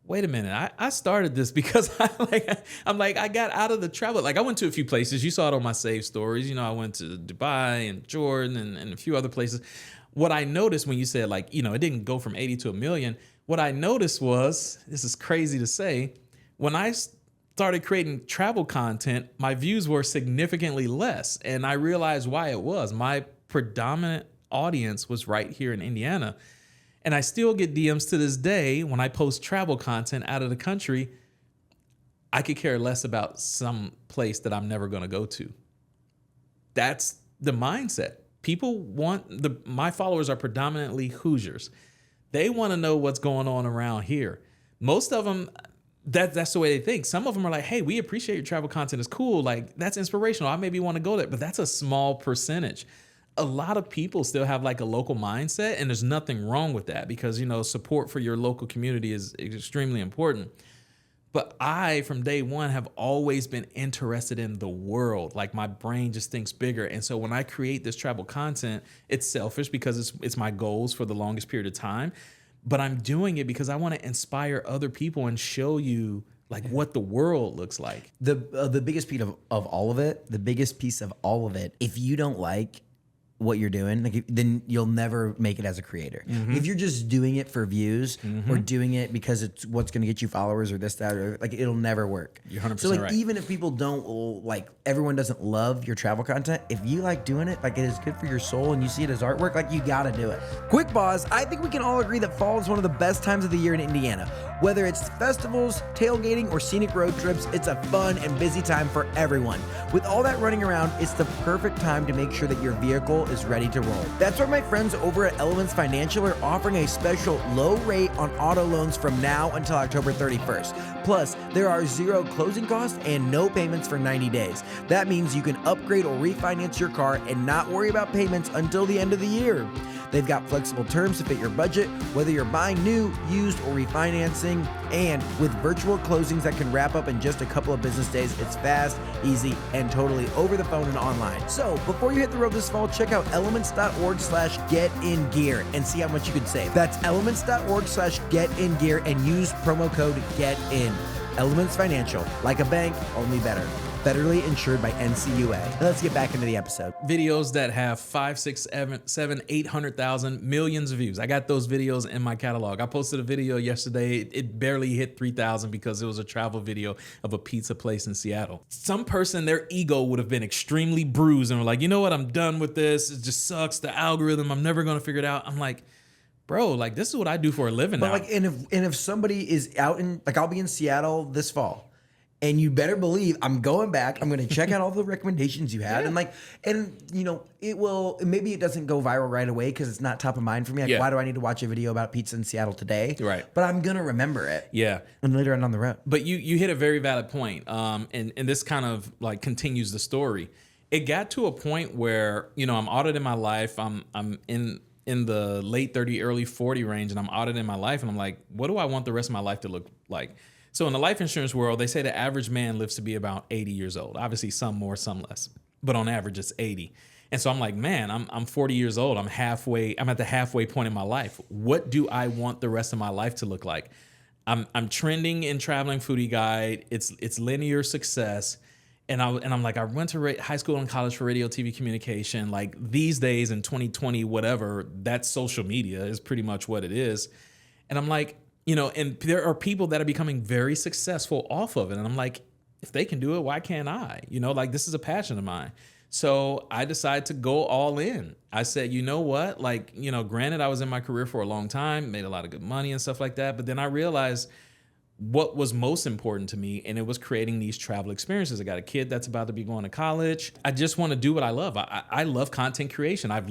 wait a minute, I started this because I got out of the travel. Like I went to a few places. You saw it on my save stories. I went to Dubai and Jordan and a few other places. What I noticed when you said it didn't go from 80 to a million. What I noticed was, this is crazy to say, when I started creating travel content, my views were significantly less. And I realized why it was. My predominant audience was right here in Indiana. And I still get DMs to this day when I post travel content out of the country. I could care less about some place that I'm never going to go to. That's the mindset. People my followers are predominantly Hoosiers. They want to know what's going on around here. Most of them, that's the way they think. Some of them are like, hey, we appreciate your travel content. It's cool. Like, that's inspirational. I maybe want to go there, but that's a small percentage. A lot of people still have like a local mindset, and there's nothing wrong with that because, you know, support for your local community is extremely important. But I, from day one, have always been interested in the world. Like, my brain just thinks bigger. And so when I create this travel content, it's selfish because it's my goals for the longest period of time. But I'm doing it because I want to inspire other people and show you like what the world looks like. The biggest piece of all of it, if you don't like what you're doing, like, then you'll never make it as a creator. If you're just doing it for views or doing it because it's what's going to get you followers or this, that, or like, it'll never work. You're 100% so like, right. Even if people don't like, everyone doesn't love your travel content, if you like doing it, like, it is good for your soul and you see it as artwork, like, you got to do it. Quick pause. I think we can all agree that fall is one of the best times of the year in Indiana. Whether it's festivals, tailgating, or scenic road trips, it's a fun and busy time for everyone. With all that running around, it's the perfect time to make sure that your vehicle is ready to roll. That's why my friends over at Elements Financial are offering a special low rate on auto loans from now until October 31st. Plus, there are zero closing costs and no payments for 90 days. That means you can upgrade or refinance your car and not worry about payments until the end of the year. They've got flexible terms to fit your budget, whether you're buying new, used, or refinancing. And with virtual closings that can wrap up in just a couple of business days, it's fast, easy, and totally over the phone and online. So before you hit the road this fall, check out elements.org/getingear and see how much you can save. That's elements.org/getingear and use promo code GETIN. Elements Financial, like a bank, only better. Federally insured by NCUA. Now let's get back into the episode. Videos that have 5, 6, 7, 800,000 millions of views. I got those videos in my catalog. I posted a video yesterday. It barely hit 3,000 because it was a travel video of a pizza place in Seattle. Some person, their ego would have been extremely bruised and were like, you know what? I'm done with this. It just sucks. The algorithm, I'm never going to figure it out. I'm like, bro, like, this is what I do for a living now. But like, and if somebody is out in, like, I'll be in Seattle this fall. And you better believe I'm going back. I'm going to check out all the recommendations you had. Yeah. And you know, maybe it doesn't go viral right away because it's not top of mind for me. Like, why do I need to watch a video about pizza in Seattle today? Right. But I'm going to remember it. Yeah. And later on down the road. But you hit a very valid point. And this kind of like continues the story. It got to a point where, you know, I'm auditing my life. I'm in the late 30, early 40 range, and I'm auditing my life. And I'm like, what do I want the rest of my life to look like? So in the life insurance world, they say the average man lives to be about 80 years old. Obviously, some more, some less, but on average, it's 80. And so I'm like, man, I'm 40 years old. I'm at the halfway point in my life. What do I want the rest of my life to look like? I'm trending in Traveling Foodie Guyde. It's linear success. And I'm like, I went to high school and college for radio, TV, communication. Like, these days in 2020, whatever, that's social media is pretty much what it is. And I'm like, you know, and there are people that are becoming very successful off of it. And I'm like, if they can do it, why can't I? You know, like, this is a passion of mine. So I decided to go all in. I said, you know what? Like, you know, granted, I was in my career for a long time, made a lot of good money and stuff like that. But then I realized what was most important to me, and it was creating these travel experiences. I got a kid that's about to be going to college. I just want to do what I love. I love content creation. I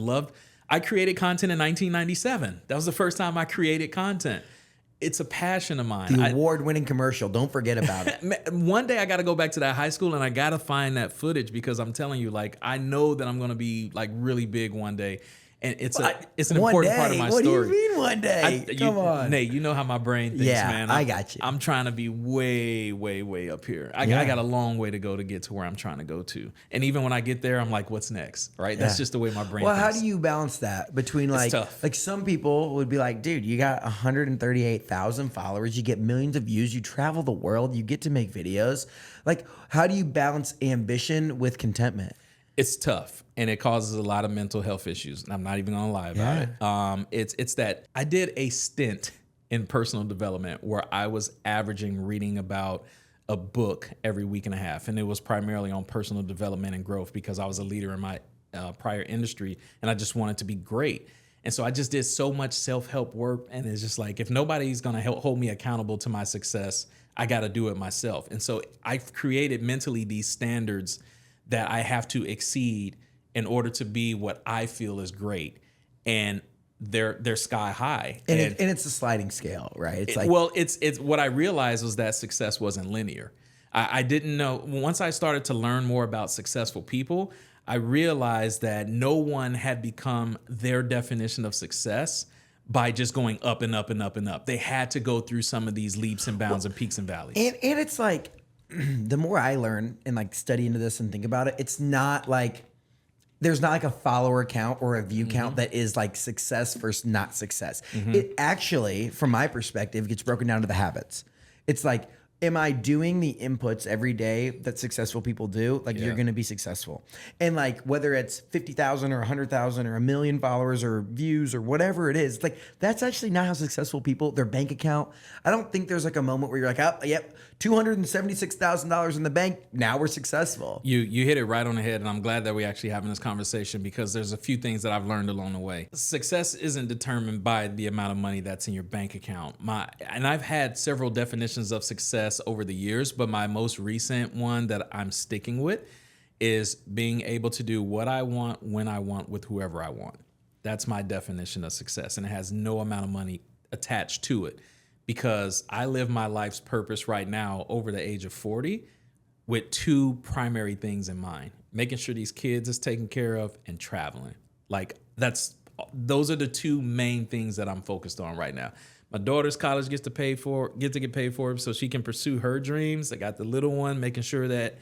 created content in 1997. That was the first time I created content. It's a passion of mine. The award-winning commercial. Don't forget about it. One day I got to go back to that high school and I got to find that footage because I'm telling you, like, I know that I'm going to be like really big one day. And it's an important part of my story. What do you mean one day? Come on. Nate, you know how my brain thinks, man. I got you. I'm trying to be way, way, way up here. I got a long way to go to get to where I'm trying to go to. And even when I get there, I'm like, what's next? Right? Yeah. That's just the way my brain thinks. How do you balance that between like some people would be like, dude, you got 138,000 followers, you get millions of views, you travel the world, you get to make videos. Like, how do you balance ambition with contentment? It's tough, and it causes a lot of mental health issues. I'm not even gonna lie about it. It's that I did a stint in personal development where I was averaging reading about a book every week and a half, and it was primarily on personal development and growth because I was a leader in my prior industry, and I just wanted to be great. And so I just did so much self-help work, and it's just like, if nobody's gonna hold me accountable to my success, I gotta do it myself. And so I've created mentally these standards that I have to exceed in order to be what I feel is great. And they're sky high. And it's a sliding scale, right? It's like, well, it's what I realized was that success wasn't linear. I didn't know. Once I started to learn more about successful people, I realized that no one had become their definition of success by just going up and up and up and up. They had to go through some of these leaps and bounds and peaks and valleys. and it's like, the more I learn and like study into this and think about it, it's not like, there's not like a follower count or a view count that is like success versus not success. It actually, from my perspective, gets broken down to the habits. It's like, am I doing the inputs every day that successful people do? Like, you're going to be successful. And like, whether it's 50,000 or 100,000 or 1 million followers or views or whatever it is, like, that's actually not how successful people, their bank account. I don't think there's like a moment where you're like, oh, yep, $276,000 in the bank. Now we're successful. You hit it right on the head, and I'm glad that we actually having this conversation because there's a few things that I've learned along the way. Success isn't determined by the amount of money that's in your bank account. And I've had several definitions of success over the years, but my most recent one that I'm sticking with is being able to do what I want, when I want, with whoever I want. That's my definition of success, and it has no amount of money attached to it. Because I live my life's purpose right now over the age of 40 with two primary things in mind: making sure these kids is taken care of and traveling. Like those are the two main things that I'm focused on right now. My daughter's college gets to get paid for so she can pursue her dreams. I got the little one, making sure that,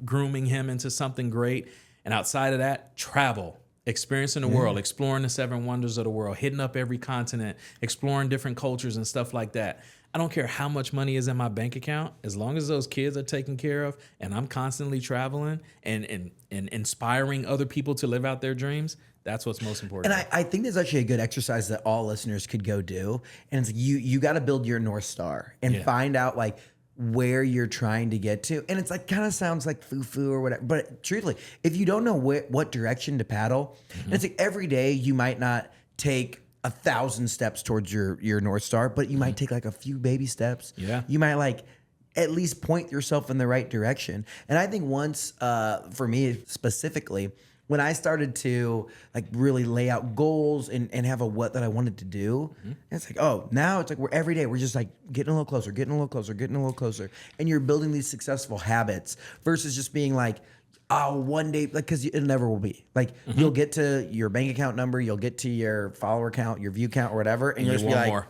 grooming him into something great. And outside of that, travel. Experiencing the world, exploring the 7 wonders of the world, hitting up every continent, exploring different cultures and stuff like that. I don't care how much money is in my bank account, as long as those kids are taken care of and I'm constantly traveling and inspiring other people to live out their dreams. That's what's most important. And I think there's actually a good exercise that all listeners could go do. And it's like you got to build your North Star and find out like where you're trying to get to. And it's like, kind of sounds like foo-foo or whatever. But truthfully, if you don't know what direction to paddle, and it's like every day you might not take 1,000 steps towards your North Star, but you might take like a few baby steps. Yeah. You might like at least point yourself in the right direction. And I think once, for me specifically, when I started to like really lay out goals and have a what that I wanted to do, it's like, oh, now it's like we're every day, we're just like getting a little closer, getting a little closer, getting a little closer. And you're building these successful habits versus just being like, oh, one day, like, because it never will be. Like, you'll get to your bank account number, you'll get to your follower count, your view count, or whatever, and you'll just be like, more.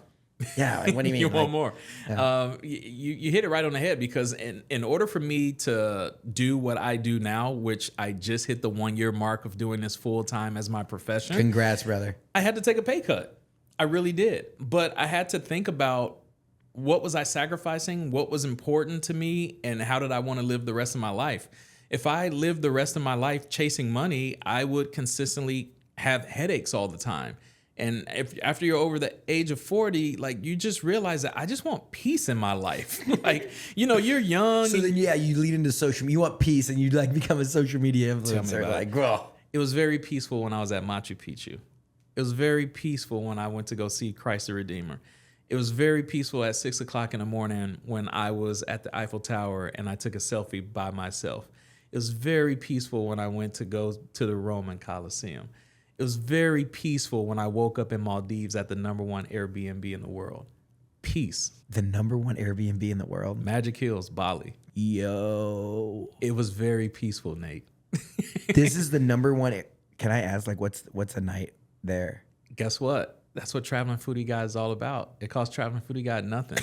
Yeah, like, what do you mean? You want Like, more. yeah. You hit it right on the head because in order for me to do what I do now, which I just hit the 1 year mark of doing this full time as my profession. Congrats, brother. I had to take a pay cut. I really did. But I had to think about what was I sacrificing, what was important to me, and how did I want to live the rest of my life. If I lived the rest of my life chasing money, I would consistently have headaches all the time. And after you're over the age of 40, like, you just realize that I just want peace in my life. Like, you're young. So then, you lead into social media. You want peace, and you like become a social media influencer. Like, bro. It was very peaceful when I was at Machu Picchu. It was very peaceful when I went to go see Christ the Redeemer. It was very peaceful at 6 o'clock in the morning when I was at the Eiffel Tower and I took a selfie by myself. It was very peaceful when I went to go to the Roman Colosseum. It was very peaceful when I woke up in Maldives at the #1 Airbnb in the world. Peace. The #1 Airbnb in the world. Magic Hills, Bali. Yo. It was very peaceful, Nate. This is the #1. Can I ask, like, what's a night there? Guess what? That's what Traveling Foodie Guide is all about. It costs Traveling Foodie Guide nothing.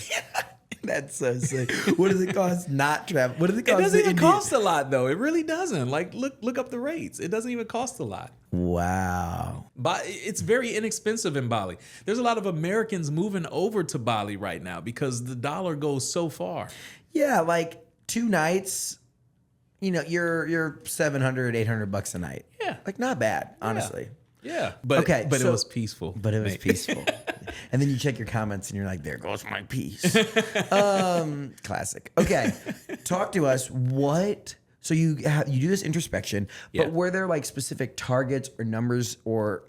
That's so sick. What does it cost not travel? What does it cost? It doesn't even cost a lot, though. It really doesn't. Like, look up the rates. It doesn't even cost a lot. Wow. But it's very inexpensive in Bali. There's a lot of Americans moving over to Bali right now because the dollar goes so far. Yeah, like 2 nights, you're $700, $800 a night. Yeah. Like, not bad, honestly. Yeah. But it was peaceful. But it was peaceful. And then you check your comments and you're like, there goes my peace. Classic. Okay. Talk to us. So you do this introspection, but were there like specific targets or numbers or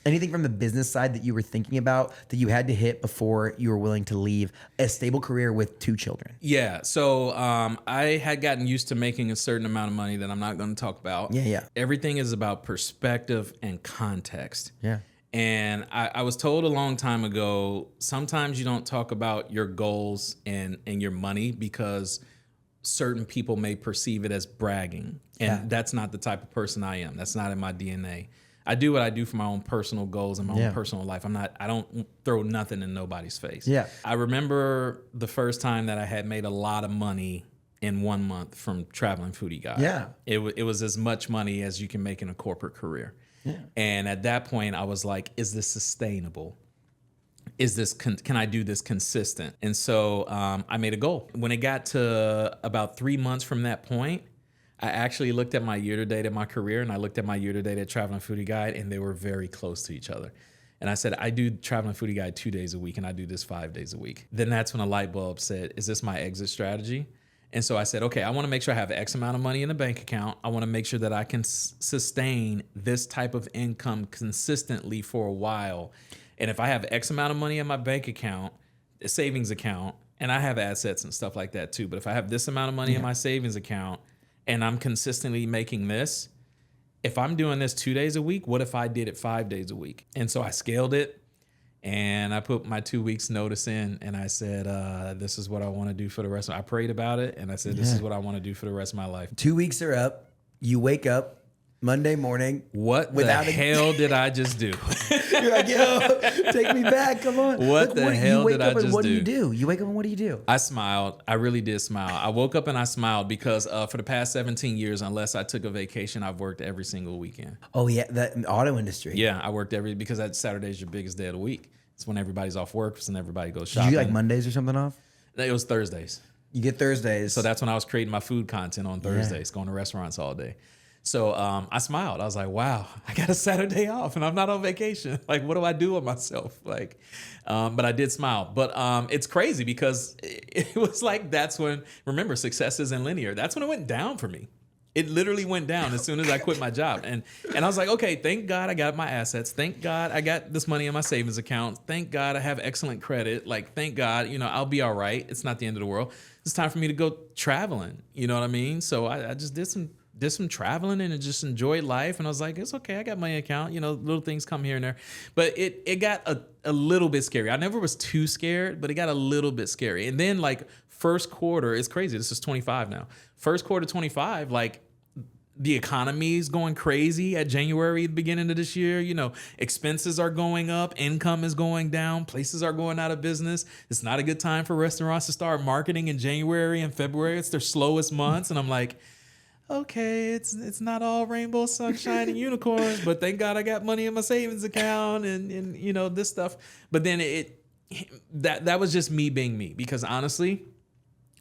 anything from the business side that you were thinking about that you had to hit before you were willing to leave a stable career with 2 children? Yeah. So I had gotten used to making a certain amount of money that I'm not going to talk about. Yeah. Everything is about perspective and context. Yeah. And I was told a long time ago, sometimes you don't talk about your goals and your money because certain people may perceive it as bragging. And that's not the type of person I am. That's not in my DNA. I do what I do for my own personal goals and my own personal life. I don't throw nothing in nobody's face. Yeah. I remember the first time that I had made a lot of money in 1 month from traveling Foodie Guyde. Yeah. It was as much money as you can make in a corporate career. Yeah. And at that point I was like, is this sustainable? Is this can I do this consistent? And so I made a goal. When it got to about 3 months from that point, I actually looked at my year-to-date at my career and I looked at my year-to-date at Traveling Foodie Guyde, and they were very close to each other. And I said, I do Traveling Foodie Guyde 2 days a week and I do this 5 days a week. Then that's when a light bulb said, is this my exit strategy? And so I said, okay, I want to make sure I have X amount of money in the bank account. I want to make sure that I can sustain this type of income consistently for a while. And if I have X amount of money in my bank account, a savings account, and I have assets and stuff like that too, but if I have this amount of money in my savings account and I'm consistently making this, if I'm doing this 2 days a week, what if I did it 5 days a week? And so I scaled it and I put my 2 weeks notice in and I said, this is what I want to do for the rest of I prayed about it and I said, this is what I want to do for the rest of my life. 2 weeks are up. You wake up Monday morning. What the hell did I just do? You're like, yo, take me back. Come on. What the hell did I just do? What do you do? You wake up and what do you do? I smiled. I really did smile. I woke up and I smiled because for the past 17 years, unless I took a vacation, I've worked every single weekend. Oh, yeah. The auto industry. Yeah, I worked because that Saturday is your biggest day of the week. It's when everybody's off work. It's when everybody goes shopping. Do you like Mondays or something off? It was Thursdays. You get Thursdays. So that's when I was creating my food content on Thursdays, going to restaurants all day. So I smiled. I was like, wow, I got a Saturday off and I'm not on vacation. Like, what do I do with myself? Like, but I did smile. But it's crazy because it was like, that's when, remember, success isn't linear. That's when it went down for me. It literally went down as soon as I quit my job. And I was like, okay, thank God I got my assets. Thank God I got this money in my savings account. Thank God I have excellent credit. Like, thank God, I'll be all right. It's not the end of the world. It's time for me to go traveling. You know what I mean? So I just did some traveling and just enjoyed life. And I was like, it's okay. I got my account, little things come here and there, but it got a little bit scary. I never was too scared, but it got a little bit scary. And then like first quarter, it's crazy. This is 25 now. First quarter 25, like the economy is going crazy at January, the beginning of this year. Expenses are going up, income is going down, places are going out of business. It's not a good time for restaurants to start marketing in January and February. It's their slowest months. And I'm like, okay, it's not all rainbow sunshine and unicorns, but thank God I got money in my savings account and this stuff. But then that was just me being me, because honestly,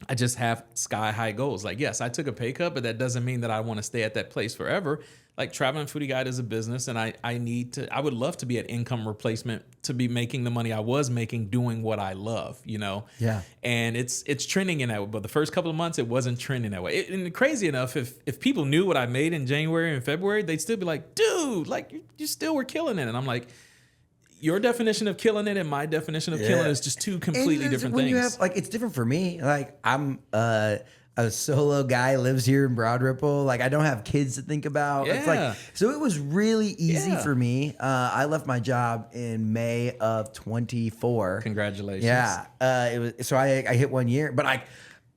I just have sky high goals. Like, yes, I took a pay cut, but that doesn't mean that I want to stay at that place forever. Like, Traveling Foodie Guyde is a business, and I would love to be at income replacement, to be making the money I was making doing what I love, Yeah. And it's trending in that way. But the first couple of months, it wasn't trending that way. And crazy enough, if people knew what I made in January and February, they'd still be like, dude, like you still were killing it. And I'm like, your definition of killing it and my definition of killing it is just two completely different things. You have, like, it's different for me. Like, I'm a solo guy, lives here in Broad Ripple. Like, I don't have kids to think about. Yeah. It's like, so it was really easy for me. I left my job in May of 24. Congratulations. Yeah. It was, so I hit 1 year, but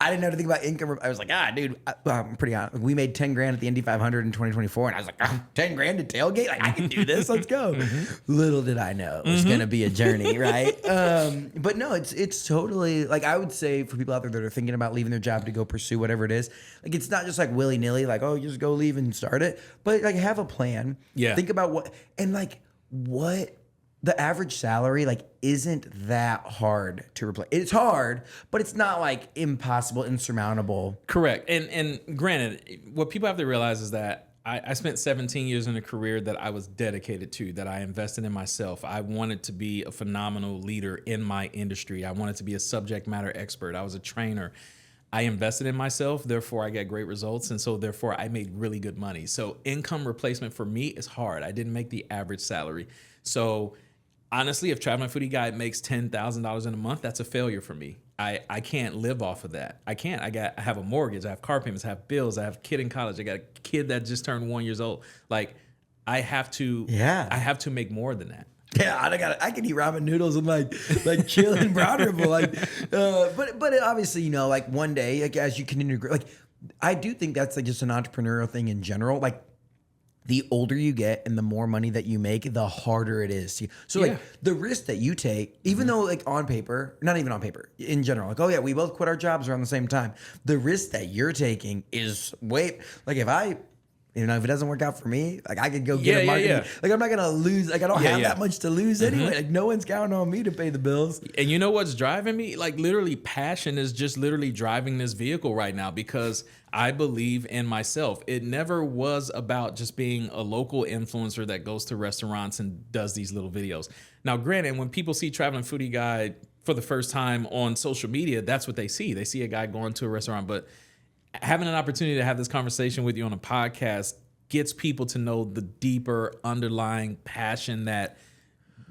I didn't know anything about income. I was like, dude, I'm pretty honest. We made 10 grand at the Indy 500 in 2024. And I was like, 10 grand to tailgate? Like, I can do this. Let's go. Little did I know it was going to be a journey, right? But no, it's totally, like, I would say for people out there that are thinking about leaving their job to go pursue whatever it is, like, it's not just like willy nilly, like, oh, you just go leave and start it. But like, have a plan. Yeah. Think about what the average salary, like, isn't that hard to replace. It's hard, but it's not like impossible, insurmountable. Correct. And granted, what people have to realize is that I spent 17 years in a career that I was dedicated to, that I invested in myself. I wanted to be a phenomenal leader in my industry. I wanted to be a subject matter expert. I was a trainer. I invested in myself, therefore I got great results, and so therefore I made really good money. So income replacement for me is hard. I didn't make the average salary. So honestly, if Traveling Foodie Guyde makes $10,000 in a month, that's a failure for me. I can't live off of that. I can't. I have a mortgage. I have car payments. I have bills. I have a kid in college. I got a kid that just turned 1 year old. Like, I have to make more than that. Yeah, I can eat ramen noodles and like chill and brown ripple. But obviously, like one day, like as you continue to grow, like I do think that's like just an entrepreneurial thing in general. Like the older you get and the more money that you make, the harder it is. So like the risk that you take, even though like on paper, not even on paper, in general, like, oh yeah, we both quit our jobs around the same time. The risk that you're taking is like if it doesn't work out for me, like I could go get a marketing. Yeah. Like I'm not gonna lose. Like I don't have that much to lose anyway. Like no one's counting on me to pay the bills. And you know what's driving me? Like literally passion is just literally driving this vehicle right now because I believe in myself. It never was about just being a local influencer that goes to restaurants and does these little videos. Now, granted, when people see Traveling Foodie Guide for the first time on social media, that's what they see. They see a guy going to a restaurant, but having an opportunity to have this conversation with you on a podcast gets people to know the deeper underlying passion that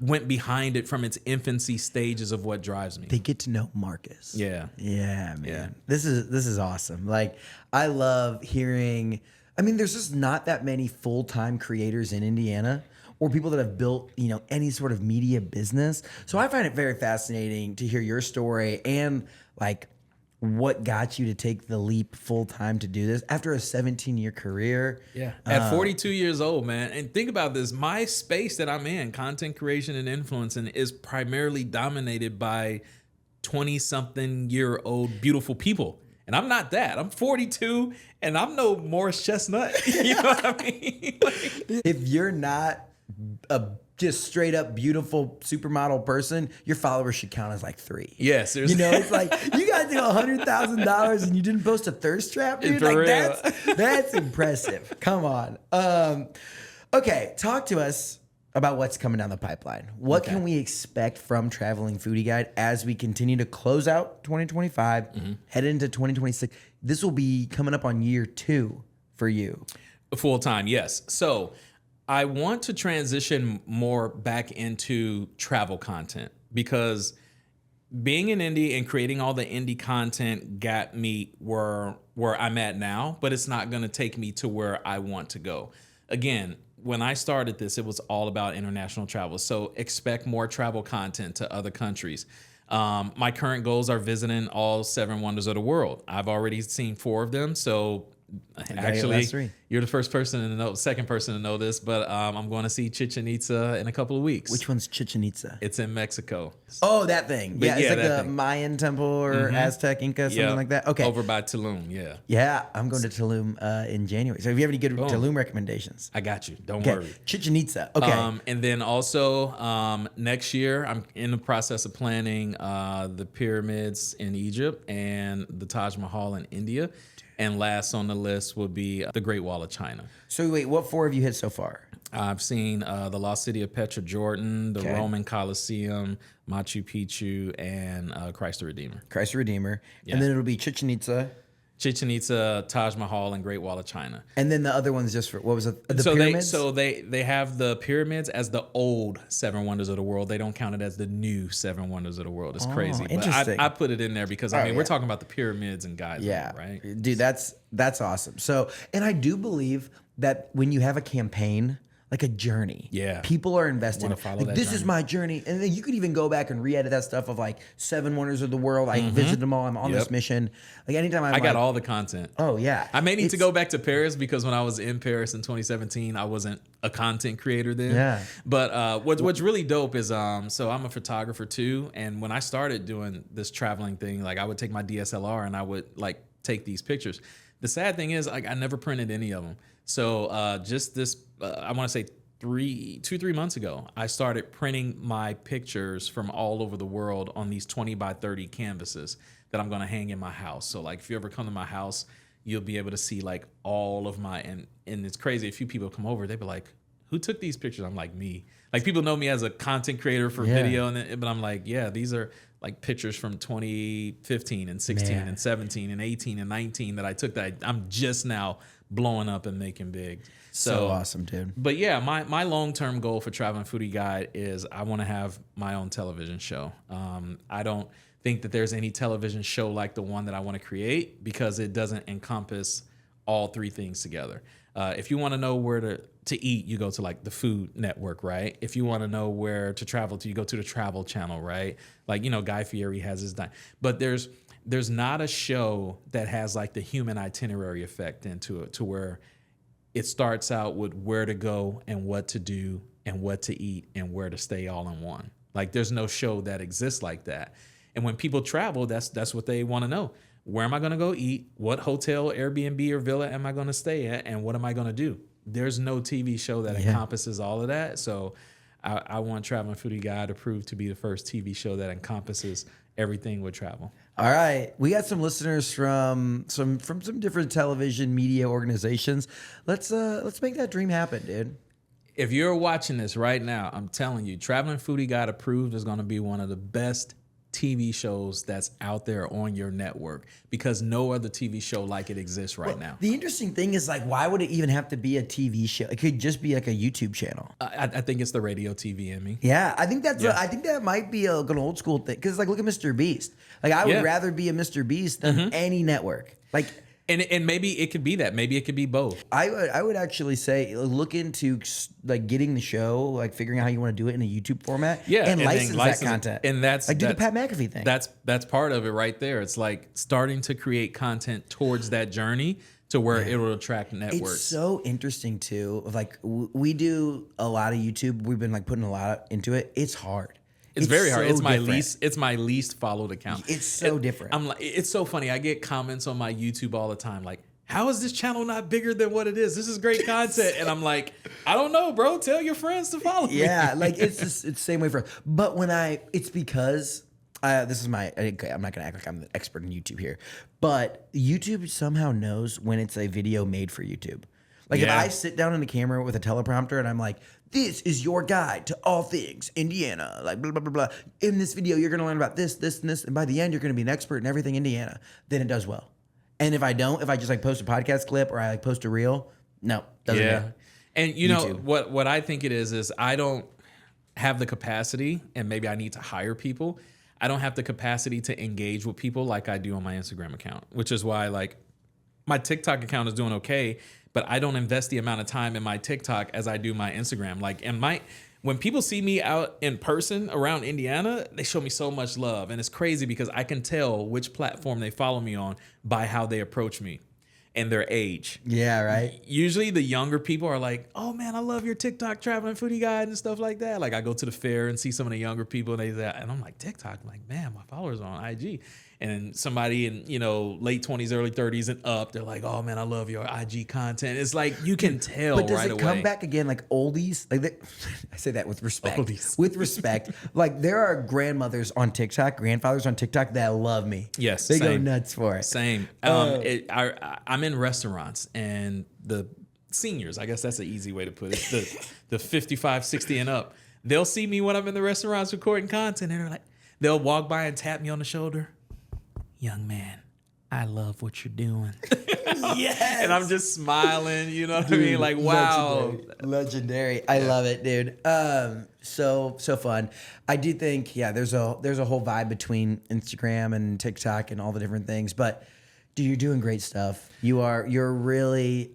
went behind it from its infancy stages of what drives me. They get to know Markiss. Yeah, man. Yeah. This is awesome. Like I love hearing. I mean, there's just not that many full-time creators in Indiana or people that have built, any sort of media business. So I find it very fascinating to hear your story and like what got you to take the leap full time to do this after a 17-year career. Yeah. At 42 years old, man. And think about this. My space that I'm in, content creation and influencing, is primarily dominated by 20-something-year-old beautiful people. And I'm not that. I'm 42 and I'm no Morris Chestnut. You know what I mean? If you're not a just straight up beautiful supermodel person, your followers should count as like 3. Yeah, seriously. It's like you guys do $100,000 and you didn't post a thirst trap, dude. For like real. that's impressive. Come on. Okay, talk to us about what's coming down the pipeline. What can we expect from Traveling Foodie Guide as we continue to close out 2025, head into 2026? This will be coming up on year 2 for you. Full time, yes. So I want to transition more back into travel content because being in indie and creating all the indie content got me where I'm at now, but it's not going to take me to where I want to go. Again, when I started this, it was all about international travel. So expect more travel content to other countries. My current goals are visiting all 7 wonders of the world. I've already seen 4 of them. So actually, you're the second person to know this, but I'm going to see Chichen Itza in a couple of weeks. Which one's Chichen Itza? It's in Mexico. Oh, that thing. But it's like the thing. Mayan temple or Aztec, Inca, something like that. Okay. Over by Tulum, yeah. Yeah, I'm going to Tulum in January. So if you have any good Tulum recommendations. I got you. Don't worry. Chichen Itza. Okay. And then also next year, I'm in the process of planning the pyramids in Egypt and the Taj Mahal in India. And last on the list would be the Great Wall of China. So wait, what 4 have you hit so far? I've seen the lost city of Petra, Jordan, the Roman Colosseum, Machu Picchu, and Christ the Redeemer. Christ the Redeemer. Yeah. And then it'll be Chichen Itza. Chichen Itza, Taj Mahal, and Great Wall of China. And then the other one's just for, what was it? The pyramids? They have the pyramids as the old 7 wonders of the world. They don't count it as the new 7 wonders of the world. It's crazy. Interesting. But I put it in there because, we're talking about the pyramids and Guyde, right? Dude, that's awesome. So, and I do believe that when you have a campaign, like a journey. Yeah. People are invested. Like, this is my journey. And then you could even go back and re-edit that stuff of like 7 wonders of the world. I visited them all. I'm on this mission. Like anytime I got all the content. Oh yeah. I may need to go back to Paris because when I was in Paris in 2017, I wasn't a content creator then. Yeah. But what's really dope is so I'm a photographer too. And when I started doing this traveling thing, like I would take my DSLR and I would like take these pictures. The sad thing is like I never printed any of them. So just this, I want to say 3 months ago, I started printing my pictures from all over the world on these 20 by 30 canvases that I'm going to hang in my house. So like if you ever come to my house, you'll be able to see like all of my, and it's crazy. A few people come over, they be like, who took these pictures? I'm like, me. Like people know me as a content creator for video, but I'm like, yeah, these are like pictures from 2015 and 16 and 17 and 18 and 19 that I took that I'm just now blowing up and making big. So awesome, dude. But yeah, my long-term goal for Traveling Foodie Guide is I want to have my own television show. I don't think that there's any television show like the one that I want to create because it doesn't encompass all three things together. If you want to know where to eat, you go to like the Food Network, right? If you want to know where to travel to, you go to the Travel Channel, right? Like, Guy Fieri has his dime. But there's not a show that has like the human itinerary effect into it, to where it starts out with where to go and what to do and what to eat and where to stay all in one. Like, there's no show that exists like that. And when people travel, that's what they want to know. Where am I going to go eat? What hotel, Airbnb, or villa am I going to stay at? And what am I going to do? There's no TV show that encompasses all of that. So I want Traveling Foodie Guide to prove to be the first TV show that encompasses everything with travel. All right. We got some listeners from some different television media organizations. Let's make that dream happen, dude. If you're watching this right now, I'm telling you, Traveling Foodie Guide Approved is going to be one of the best TV shows that's out there on your network, because no other TV show like it exists right now. The interesting thing is, like, why would it even have to be a TV show? It could just be like a YouTube channel. I think it's the radio TV in me. Yeah, I think I think that might be like an old school thing, because like, look at Mr. Beast. Like, I would rather be a Mr. Beast than any network. Like. And maybe it could be that. Maybe it could be both. I would actually say look into like getting the show, like figuring out how you want to do it in a YouTube format, and license that content. And that's like do the Pat McAfee thing. That's part of it right there. It's like starting to create content towards that journey to where it will attract networks. It's so interesting too. Like, we do a lot of YouTube. We've been like putting a lot into it. It's hard. It's very hard. So It's my least followed account. It's so different. I'm like, it's so funny. I get comments on my YouTube all the time, like, how is this channel not bigger than what it is? This is great content. And I'm like, I don't know, bro. Tell your friends to follow me. Yeah, like it's the same way for. But it's because this is I'm not gonna act like I'm the expert in YouTube here, but YouTube somehow knows when it's a video made for YouTube. Like, if I sit down in the camera with a teleprompter and I'm like, this is your guide to all things Indiana, like blah, blah, blah, blah. In this video, you're going to learn about this, this, and this. And by the end, you're going to be an expert in everything Indiana. Then it does well. And if I just like post a podcast clip or I like post a reel, no, doesn't matter. And what I think it is I don't have the capacity, and maybe I need to hire people. I don't have the capacity to engage with people like I do on my Instagram account, which is why like my TikTok account is doing okay, but I don't invest the amount of time in my TikTok as I do my Instagram. Like, when people see me out in person around Indiana, they show me so much love. And it's crazy because I can tell which platform they follow me on by how they approach me and their age. Yeah, right. Usually the younger people are like, oh man, I love your TikTok Traveling Foodie Guide and stuff like that. Like, I go to the fair and see some of the younger people and I'm like, TikTok? I'm like, man, my followers are on IG. And somebody in, late 20s, early 30s and up, they're like, oh man, I love your IG content. It's like, you can tell right away. But does it come back again like oldies? Like, I say that with respect. Oldies. With respect. Like, there are grandfathers on TikTok that love me. Yes. They go nuts for it. Same. I'm in restaurants, and the seniors, I guess that's an easy way to put it, the 55, 60 and up, they'll see me when I'm in the restaurants recording content, and they're like, they'll walk by and tap me on the shoulder. Young man, I love what you're doing. Yes. And I'm just smiling, you know what I mean? Like, wow. Legendary. I love it, dude. So fun. I do think, there's a whole vibe between Instagram and TikTok and all the different things, but dude, you're doing great stuff. You're really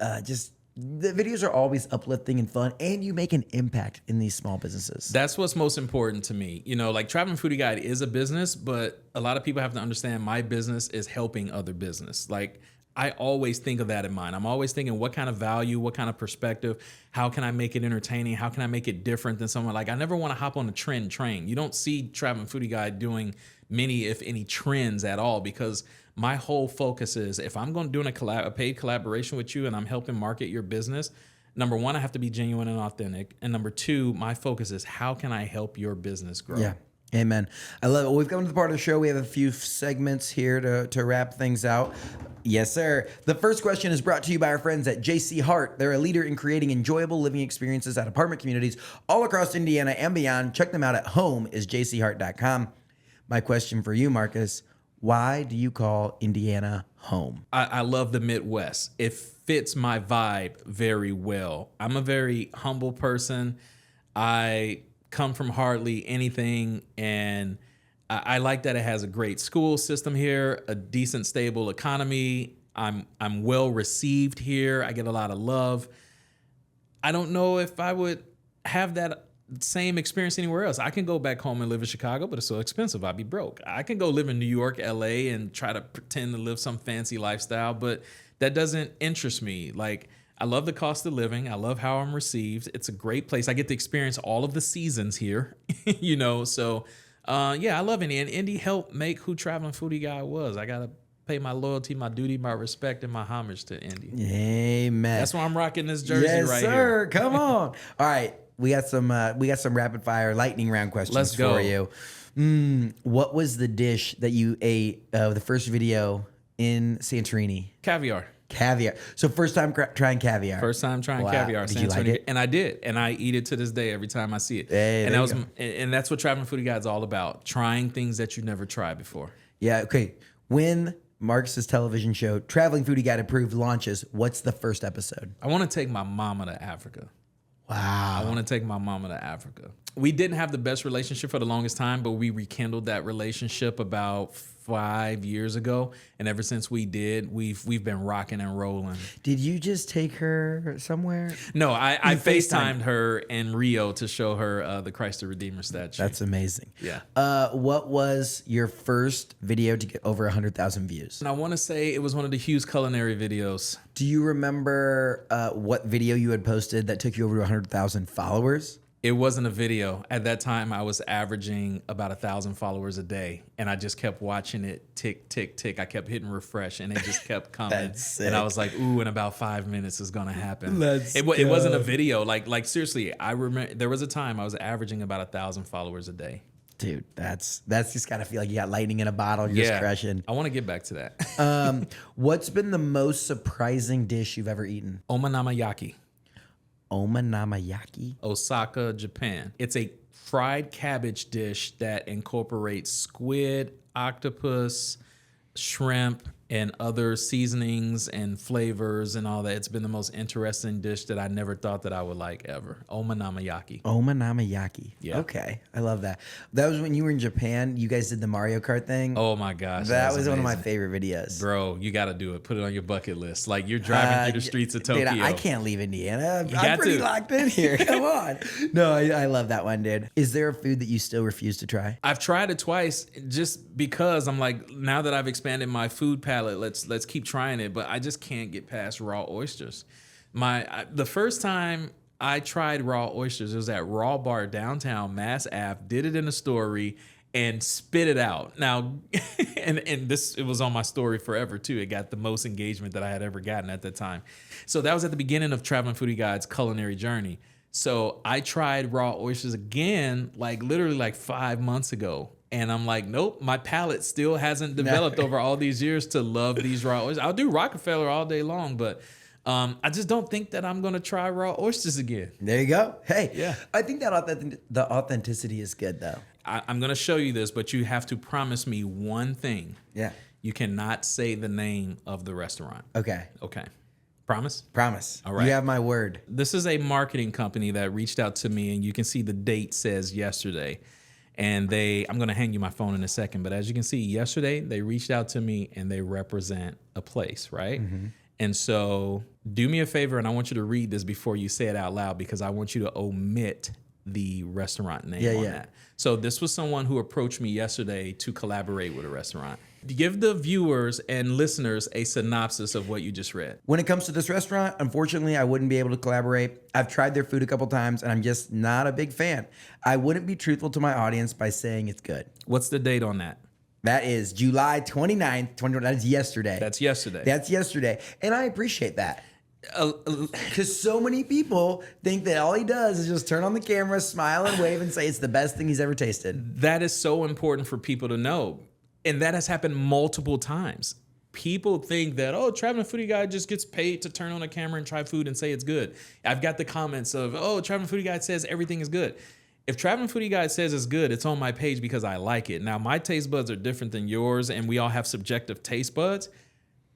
the videos are always uplifting and fun, and you make an impact in these small businesses. That's what's most important to me. Like, Traveling Foodie Guide is a business, but a lot of people have to understand my business is helping other business. Like, I always think of that in mind. I'm always thinking, what kind of value, what kind of perspective, how can I make it entertaining? How can I make it different than someone? Like, I never want to hop on a trend train. You don't see Traveling Foodie Guide doing many, if any, trends at all, because my whole focus is, if I'm going to do a paid collaboration with you and I'm helping market your business, number one, I have to be genuine and authentic. And number two, my focus is, how can I help your business grow? Yeah. Amen. I love it. Well, we've come to the part of the show. We have a few segments here to wrap things out. Yes, sir. The first question is brought to you by our friends at JC Hart. They're a leader in creating enjoyable living experiences at apartment communities all across Indiana and beyond. Check them out at homeisjchart.com. My question for you, Markiss: why do you call Indiana home? I love the Midwest. It fits my vibe very well. I'm a very humble person. I come from hardly anything, and I like that it has a great school system here, a decent, stable economy. I'm well received here. I get a lot of love. I don't know if I would have that same experience anywhere else. I can go back home and live in Chicago, but it's so expensive. I'd be broke. I can go live in New York, LA, and try to pretend to live some fancy lifestyle, but that doesn't interest me. Like, I love the cost of living. I love how I'm received. It's a great place. I get to experience all of the seasons here, you know? So, yeah, I love Indy. And Indy helped make who Traveling Foodie Guy was. I got to pay my loyalty, my duty, my respect, and my homage to Indy. Amen. That's why I'm rocking this jersey right sir. here. Come on. All right. We got some rapid fire lightning round questions for you. What was the dish that you ate the first video in Santorini? Caviar. So first time trying caviar. First time trying caviar. Did you like it? And I did. And I eat it to this day every time I see it. Hey, and that's what Traveling Foodie Guide is all about. Trying things that you never tried before. Yeah. Okay. When Markiss's television show, Traveling Foodie Guide Approved, launches, what's the first episode? I want to take my mama to Africa. Wow. I want to take my mama to Africa. We didn't have the best relationship for the longest time, but we rekindled that relationship about 5 years ago. And ever since we did, we've been rocking and rolling. Did you just take her somewhere? No, I FaceTimed her in Rio to show her the Christ the Redeemer statue. That's amazing. Yeah. What was your first video to get over 100,000 views? And I want to say it was one of the Hughes culinary videos. Do you remember what video you had posted that took you over 100,000 followers? It wasn't a video. At that time, I was averaging about 1,000 followers a day, and I just kept watching it tick, tick, tick. I kept hitting refresh, and it just kept coming. That's sick. And I was like, "Ooh, in about 5 minutes is gonna happen." It wasn't a video. Like seriously, I remember there was a time I was averaging about 1,000 followers a day. Dude, that's just gotta feel like you got lightning in a bottle. You're just crushing. I want to get back to that. What's been the most surprising dish you've ever eaten? Okonomiyaki. Okonomiyaki? Osaka, Japan. It's a fried cabbage dish that incorporates squid, octopus, shrimp, and other seasonings and flavors and all that. It's been the most interesting dish that I never thought that I would like ever. Okonomiyaki. Okonomiyaki. Yeah. Okay, I love that. That was when you were in Japan. You guys did the Mario Kart thing. Oh my gosh. That was one of my amazing. favorite videos. Bro, you got to do it. Put it on your bucket list. Like you're driving through the streets of Tokyo. Dude, I can't leave Indiana. I'm got pretty to. locked in here. Come on. No, I love that one, dude. Is there a food that you still refuse to try? I've tried it twice just because I'm like, now that I've expanded my food palette, let's keep trying it, but I just can't get past raw oysters. The first time I tried raw oysters, it was at Raw Bar downtown, Mass Ave, did it in a story and spit it out. Now, and it was on my story forever too. It got the most engagement that I had ever gotten at that time. So that was at the beginning of Traveling Foodie Guide's culinary journey. So I tried raw oysters again, like literally like 5 months ago. And I'm like, nope, my palate still hasn't developed over all these years to love these raw oysters. I'll do Rockefeller all day long, but I just don't think that I'm going to try raw oysters again. There you go. Hey, yeah. I think that the authenticity is good, though. I'm going to show you this, but you have to promise me one thing. Yeah. You cannot say the name of the restaurant. Okay. Okay. Promise? Promise. All right. You have my word. This is a marketing company that reached out to me, and you can see the date says yesterday. And I'm going to hand you my phone in a second, but as you can see, yesterday they reached out to me and they represent a place, right? Mm-hmm. And so do me a favor, and I want you to read this before you say it out loud because I want you to omit the restaurant name on that. So this was someone who approached me yesterday to collaborate with a restaurant. Give the viewers and listeners a synopsis of what you just read. When it comes to this restaurant, unfortunately, I wouldn't be able to collaborate. I've tried their food a couple times, and I'm just not a big fan. I wouldn't be truthful to my audience by saying it's good. What's the date on that? That is July 29th, 2020. That is yesterday. That's yesterday. That's yesterday. And I appreciate that. Because so many people think that all he does is just turn on the camera, smile and wave and say it's the best thing he's ever tasted. That is so important for people to know. And that has happened multiple times. People think that, oh, Traveling Foodie Guide just gets paid to turn on a camera and try food and say it's good. I've got the comments of, oh, Traveling Foodie Guide says everything is good. If Traveling Foodie Guide says it's good, it's on my page because I like it. Now, my taste buds are different than yours, and we all have subjective taste buds.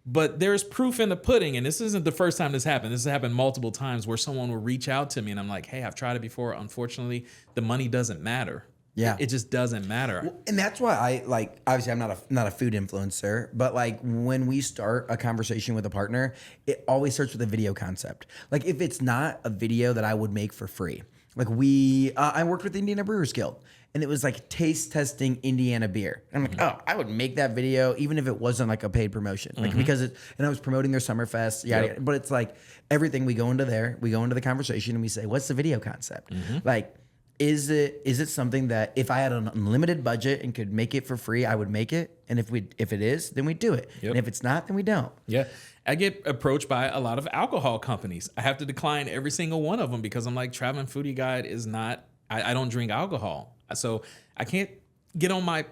But there's proof in the pudding, and this isn't the first time this happened. This has happened multiple times where someone will reach out to me, and I'm like, hey, I've tried it before. Unfortunately, the money doesn't matter. Yeah. It just doesn't matter. Well, and that's why I like, obviously I'm not a food influencer, but like when we start a conversation with a partner, it always starts with a video concept. Like if it's not a video that I would make for free, like I worked with the Indiana Brewers Guild and it was like taste testing Indiana beer. And I'm like, oh, I would make that video even if it wasn't like a paid promotion, like because and I was promoting their Summerfest, yada. But it's like everything we go into the conversation and we say, what's the video concept? Like, is it something that if I had an unlimited budget and could make it for free, I would make it? And if it is, then we do it. And if it's not, then we don't. Yeah. I get approached by a lot of alcohol companies. I have to decline every single one of them because I'm like, Traveling Foodie Guide is not, I don't drink alcohol. So I can't get on my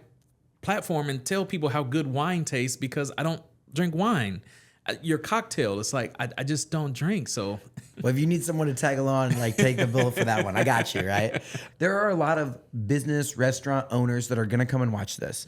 platform and tell people how good wine tastes because I don't drink wine. Your cocktail, it's like, I just don't drink. So well, if you need someone to tag along and like take the bullet for that one, I got you, right? There are a lot of business restaurant owners that are going to come and watch this.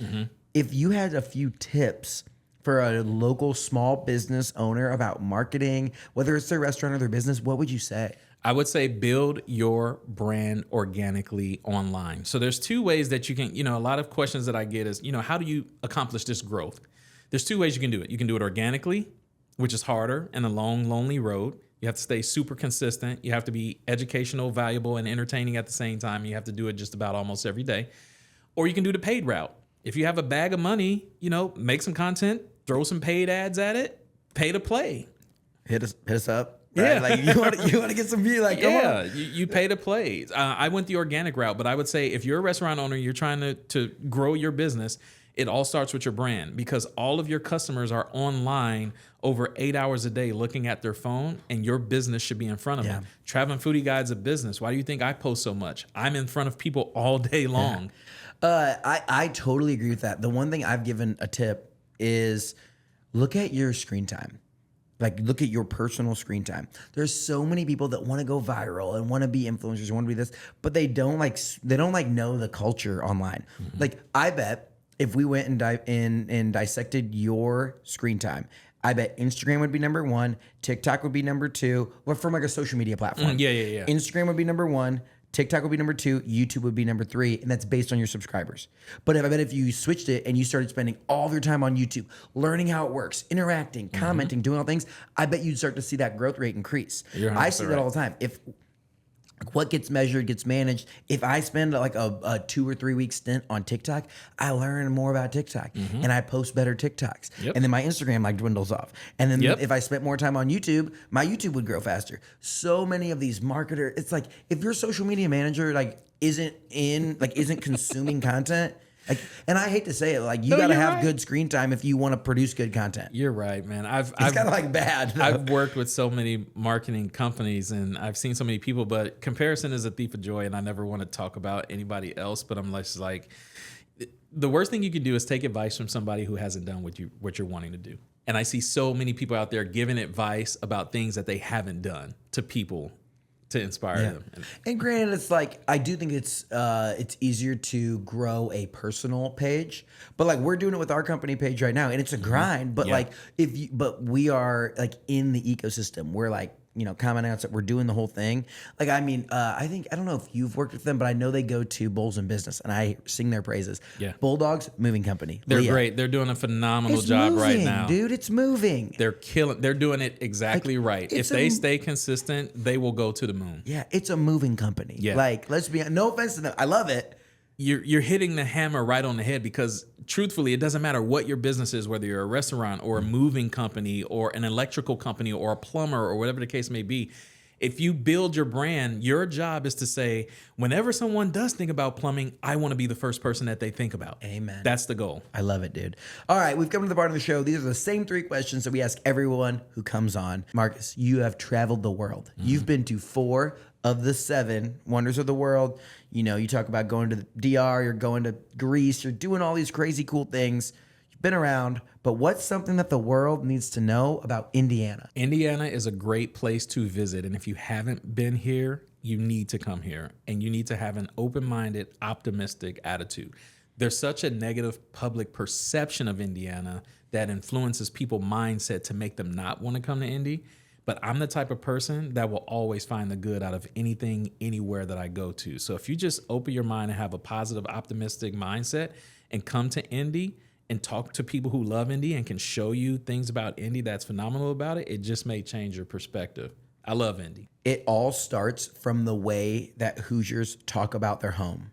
If you had a few tips for a local small business owner about marketing, whether it's their restaurant or their business, what would you say? I would say build your brand organically online. So there's two ways that you can, a lot of questions that I get is, how do you accomplish this growth? There's two ways you can do it. You can do it organically, which is harder and a long, lonely road. You have to stay super consistent. You have to be educational, valuable, and entertaining at the same time. You have to do it just about almost every day. Or you can do the paid route. If you have a bag of money, make some content, throw some paid ads at it, pay to play. Hit us up. Right? Yeah. Like you want to get some views. Like, come on. You pay to play. I went the organic route, but I would say if you're a restaurant owner, you're trying to grow your business, it all starts with your brand because all of your customers are online over 8 hours a day looking at their phone, and your business should be in front of them. Traveling Foodie Guide's a business. Why do you think I post so much? I'm in front of people all day long. I totally agree with that. The one thing I've given a tip is look at your screen time. Like look at your personal screen time. There's so many people that want to go viral and want to be influencers, want to be this, but they don't know the culture online. Like I bet if we went and dissected your screen time, I bet Instagram would be number one, TikTok would be number two, or from like a social media platform. Yeah. Instagram would be number one, TikTok would be number two, YouTube would be number three, and that's based on your subscribers. But I bet if you switched it and you started spending all of your time on YouTube, learning how it works, interacting, commenting, doing all things, I bet you'd start to see that growth rate increase. I see that all the time. If what gets measured gets managed. If I spend like a 2 or 3 week stint on TikTok, I learn more about TikTok and I post better TikToks. And then my Instagram like dwindles off. And then if I spent more time on YouTube, my YouTube would grow faster. So many of these marketers, it's like if your social media manager like isn't consuming content. Like, and I hate to say it, like you gotta have good screen time if you want to produce good content. You're right, man. It's kind of like bad. I've worked with so many marketing companies and I've seen so many people, but comparison is a thief of joy, and I never want to talk about anybody else. But I'm just like, the worst thing you can do is take advice from somebody who hasn't done what you're wanting to do. And I see so many people out there giving advice about things that they haven't done to people to inspire them. And granted, it's like I do think it's easier to grow a personal page, but like we're doing it with our company page right now, and it's a grind. But like but we are like in the ecosystem. We're like commenting out that we're doing the whole thing. Like I mean, I don't know if you've worked with them, but I know they go to Bulls in Business, and I sing their praises. Yeah, Bulldogs moving company. They're great. They're doing a phenomenal job right now, dude. It's moving. They're killing. They're doing it exactly right. If they stay consistent, they will go to the moon. Yeah, it's a moving company. Yeah, like let's be no offense to them. I love it. You're hitting the hammer right on the head because truthfully, it doesn't matter what your business is, whether you're a restaurant or a moving company or an electrical company or a plumber or whatever the case may be. If you build your brand, your job is to say, whenever someone does think about plumbing, I want to be the first person that they think about. Amen. That's the goal. I love it, dude. All right, we've come to the part of the show. These are the same 3 questions that we ask everyone who comes on. Markiss, you have traveled the world. You've been to 4 of the 7 wonders of the world. You talk about going to the DR, you're going to Greece, you're doing all these crazy cool things. You've been around, but what's something that the world needs to know about Indiana? Indiana is a great place to visit, and if you haven't been here, you need to come here, and you need to have an open-minded, optimistic attitude. There's such a negative public perception of Indiana that influences people's mindset to make them not want to come to Indy. But I'm the type of person that will always find the good out of anything, anywhere that I go to. So if you just open your mind and have a positive, optimistic mindset and come to Indy and talk to people who love Indy and can show you things about Indy that's phenomenal about it, it just may change your perspective. I love Indy. It all starts from the way that Hoosiers talk about their home.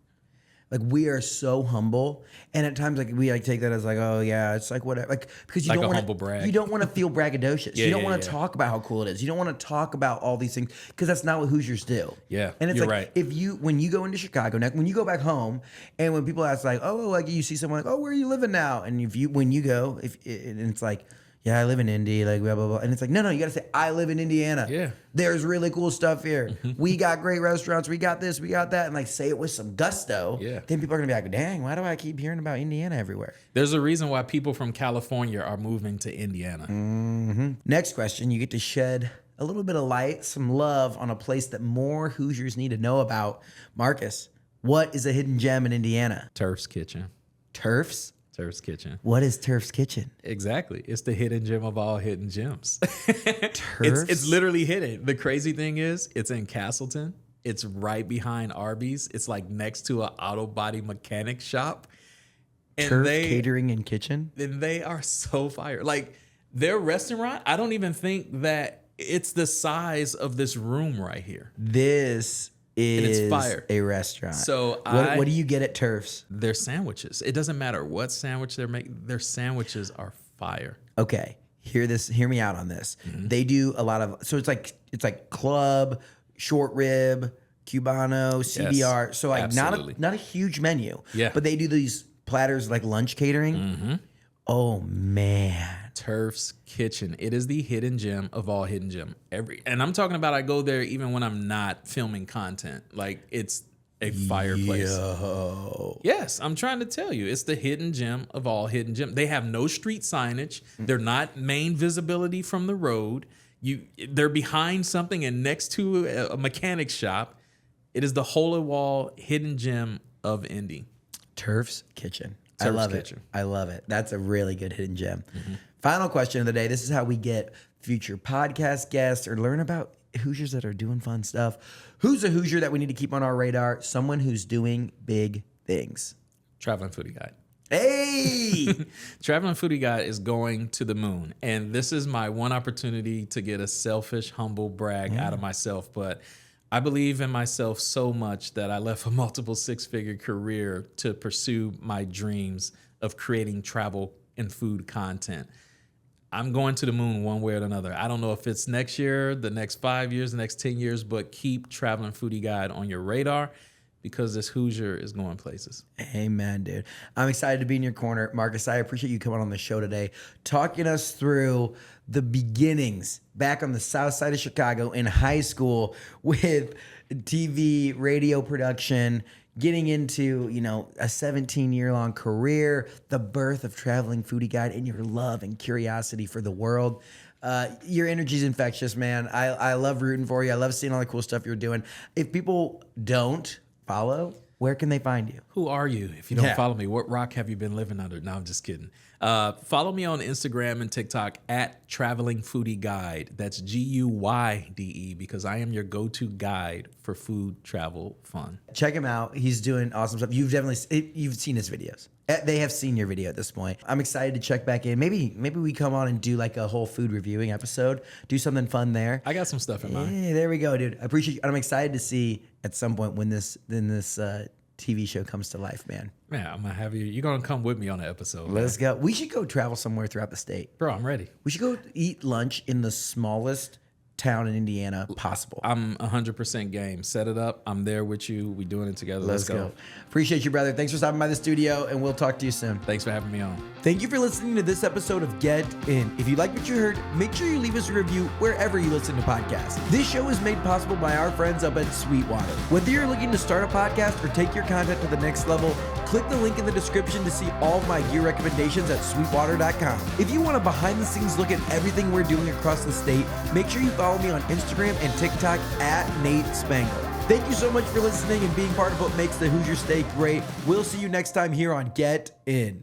Like, we are so humble, and at times, like, we like take that as like, oh yeah, it's like whatever, like, because you Like don't a want humble brag. you don't want to feel braggadocious. Yeah, you don't yeah, want to yeah. talk about how cool it is. You don't want to talk about all these things because that's not what Hoosiers do. Yeah, and it's you're like right. when you go into Chicago, when you go back home, and when people ask like, oh, like you see someone like, oh, where are you living now? And when you go, and it's like, yeah, I live in Indy, like blah, blah, blah. And it's like, no, you got to say, I live in Indiana. Yeah. There's really cool stuff here. We got great restaurants. We got this, we got that. And like, say it with some gusto. Yeah. Then people are going to be like, dang, why do I keep hearing about Indiana everywhere? There's a reason why people from California are moving to Indiana. Next question, you get to shed a little bit of light, some love on a place that more Hoosiers need to know about. Markiss, what is a hidden gem in Indiana? Turf's Kitchen. Turf's? Turf's Kitchen. What is Turf's Kitchen? Exactly. It's the hidden gem of all hidden gems. Turf's? It's literally hidden. The crazy thing is, it's in Castleton. It's right behind Arby's. It's like next to an auto body mechanic shop. And Turf Catering and Kitchen? And they are so fire. Like, their restaurant, I don't even think that it's the size of this room right here. This is it's fire. A restaurant. So what do you get at Turf's? Their sandwiches. It doesn't matter what sandwich they're making. Their sandwiches are fire. Okay, hear me out on this. They do a lot of, so it's like club, short rib, Cubano, CBR. Yes, so like absolutely. not a huge menu. Yeah. But they do these platters like lunch catering. Oh man. Turf's Kitchen. It is the hidden gem of all hidden gem. And I'm talking about, I go there even when I'm not filming content. Like, it's a fireplace. Yo. Yes, I'm trying to tell you, it's the hidden gem of all hidden gem. They have no street signage. They're not main visibility from the road. They're behind something and next to a mechanic shop. It is the hole in wall hidden gem of Indy. Turf's Kitchen. I Turf's love Kitchen. it. I love it. That's a really good hidden gem. Final question of the day. This is how we get future podcast guests or learn about Hoosiers that are doing fun stuff. Who's a Hoosier that we need to keep on our radar? Someone who's doing big things. Traveling Foodie Guide. Hey! Traveling Foodie Guide is going to the moon. And this is my one opportunity to get a selfish, humble brag out of myself. But I believe in myself so much that I left a multiple six-figure career to pursue my dreams of creating travel and food content. I'm going to the moon one way or another. I don't know if it's next year, the next 5 years, the next 10 years, but keep Traveling Foodie Guide on your radar because this Hoosier is going places. Amen, dude. I'm excited to be in your corner. Markiss, I appreciate you coming on the show today, talking us through the beginnings back on the south side of Chicago in high school with TV, radio production, getting into, a 17-year-long career, the birth of Traveling Foodie Guide, and your love and curiosity for the world. Your energy's infectious, man. I love rooting for you. I love seeing all the cool stuff you're doing. If people don't follow, where can they find you? Who are you if you don't follow me? What rock have you been living under? No, I'm just kidding. Follow me on Instagram and TikTok at Traveling Foodie Guide. That's Guyde because I am your go-to guide for food, travel, fun. Check him out. He's doing awesome stuff. You've seen his videos. They have seen your video at this point. I'm excited to check back in. Maybe we come on and do like a whole food reviewing episode. Do something fun there. I got some stuff in mind. Yeah, there we go, dude. I appreciate you. I'm excited to see at some point when this TV show comes to life, man. Man, I'm gonna have you. You're gonna come with me on the episode. Let's go. We should go travel somewhere throughout the state. Bro, I'm ready. We should go eat lunch in the smallest town in Indiana possible. I'm 100% game. Set it up. I'm there with you. We doing it together. Let's go. Appreciate you, brother. Thanks for stopping by the studio, and we'll talk to you soon. Thanks for having me on. Thank you for listening to this episode of Get In. If you like what you heard, make sure you leave us a review wherever you listen to podcasts. This show is made possible by our friends up at Sweetwater. Whether you're looking to start a podcast or take your content to the next level, click the link in the description to see all of my gear recommendations at sweetwater.com. If you want a behind-the-scenes look at everything we're doing across the state, make sure you follow me on Instagram and TikTok at Nate Spangle. Thank you so much for listening and being part of what makes the Hoosier State great. We'll see you next time here on Get In.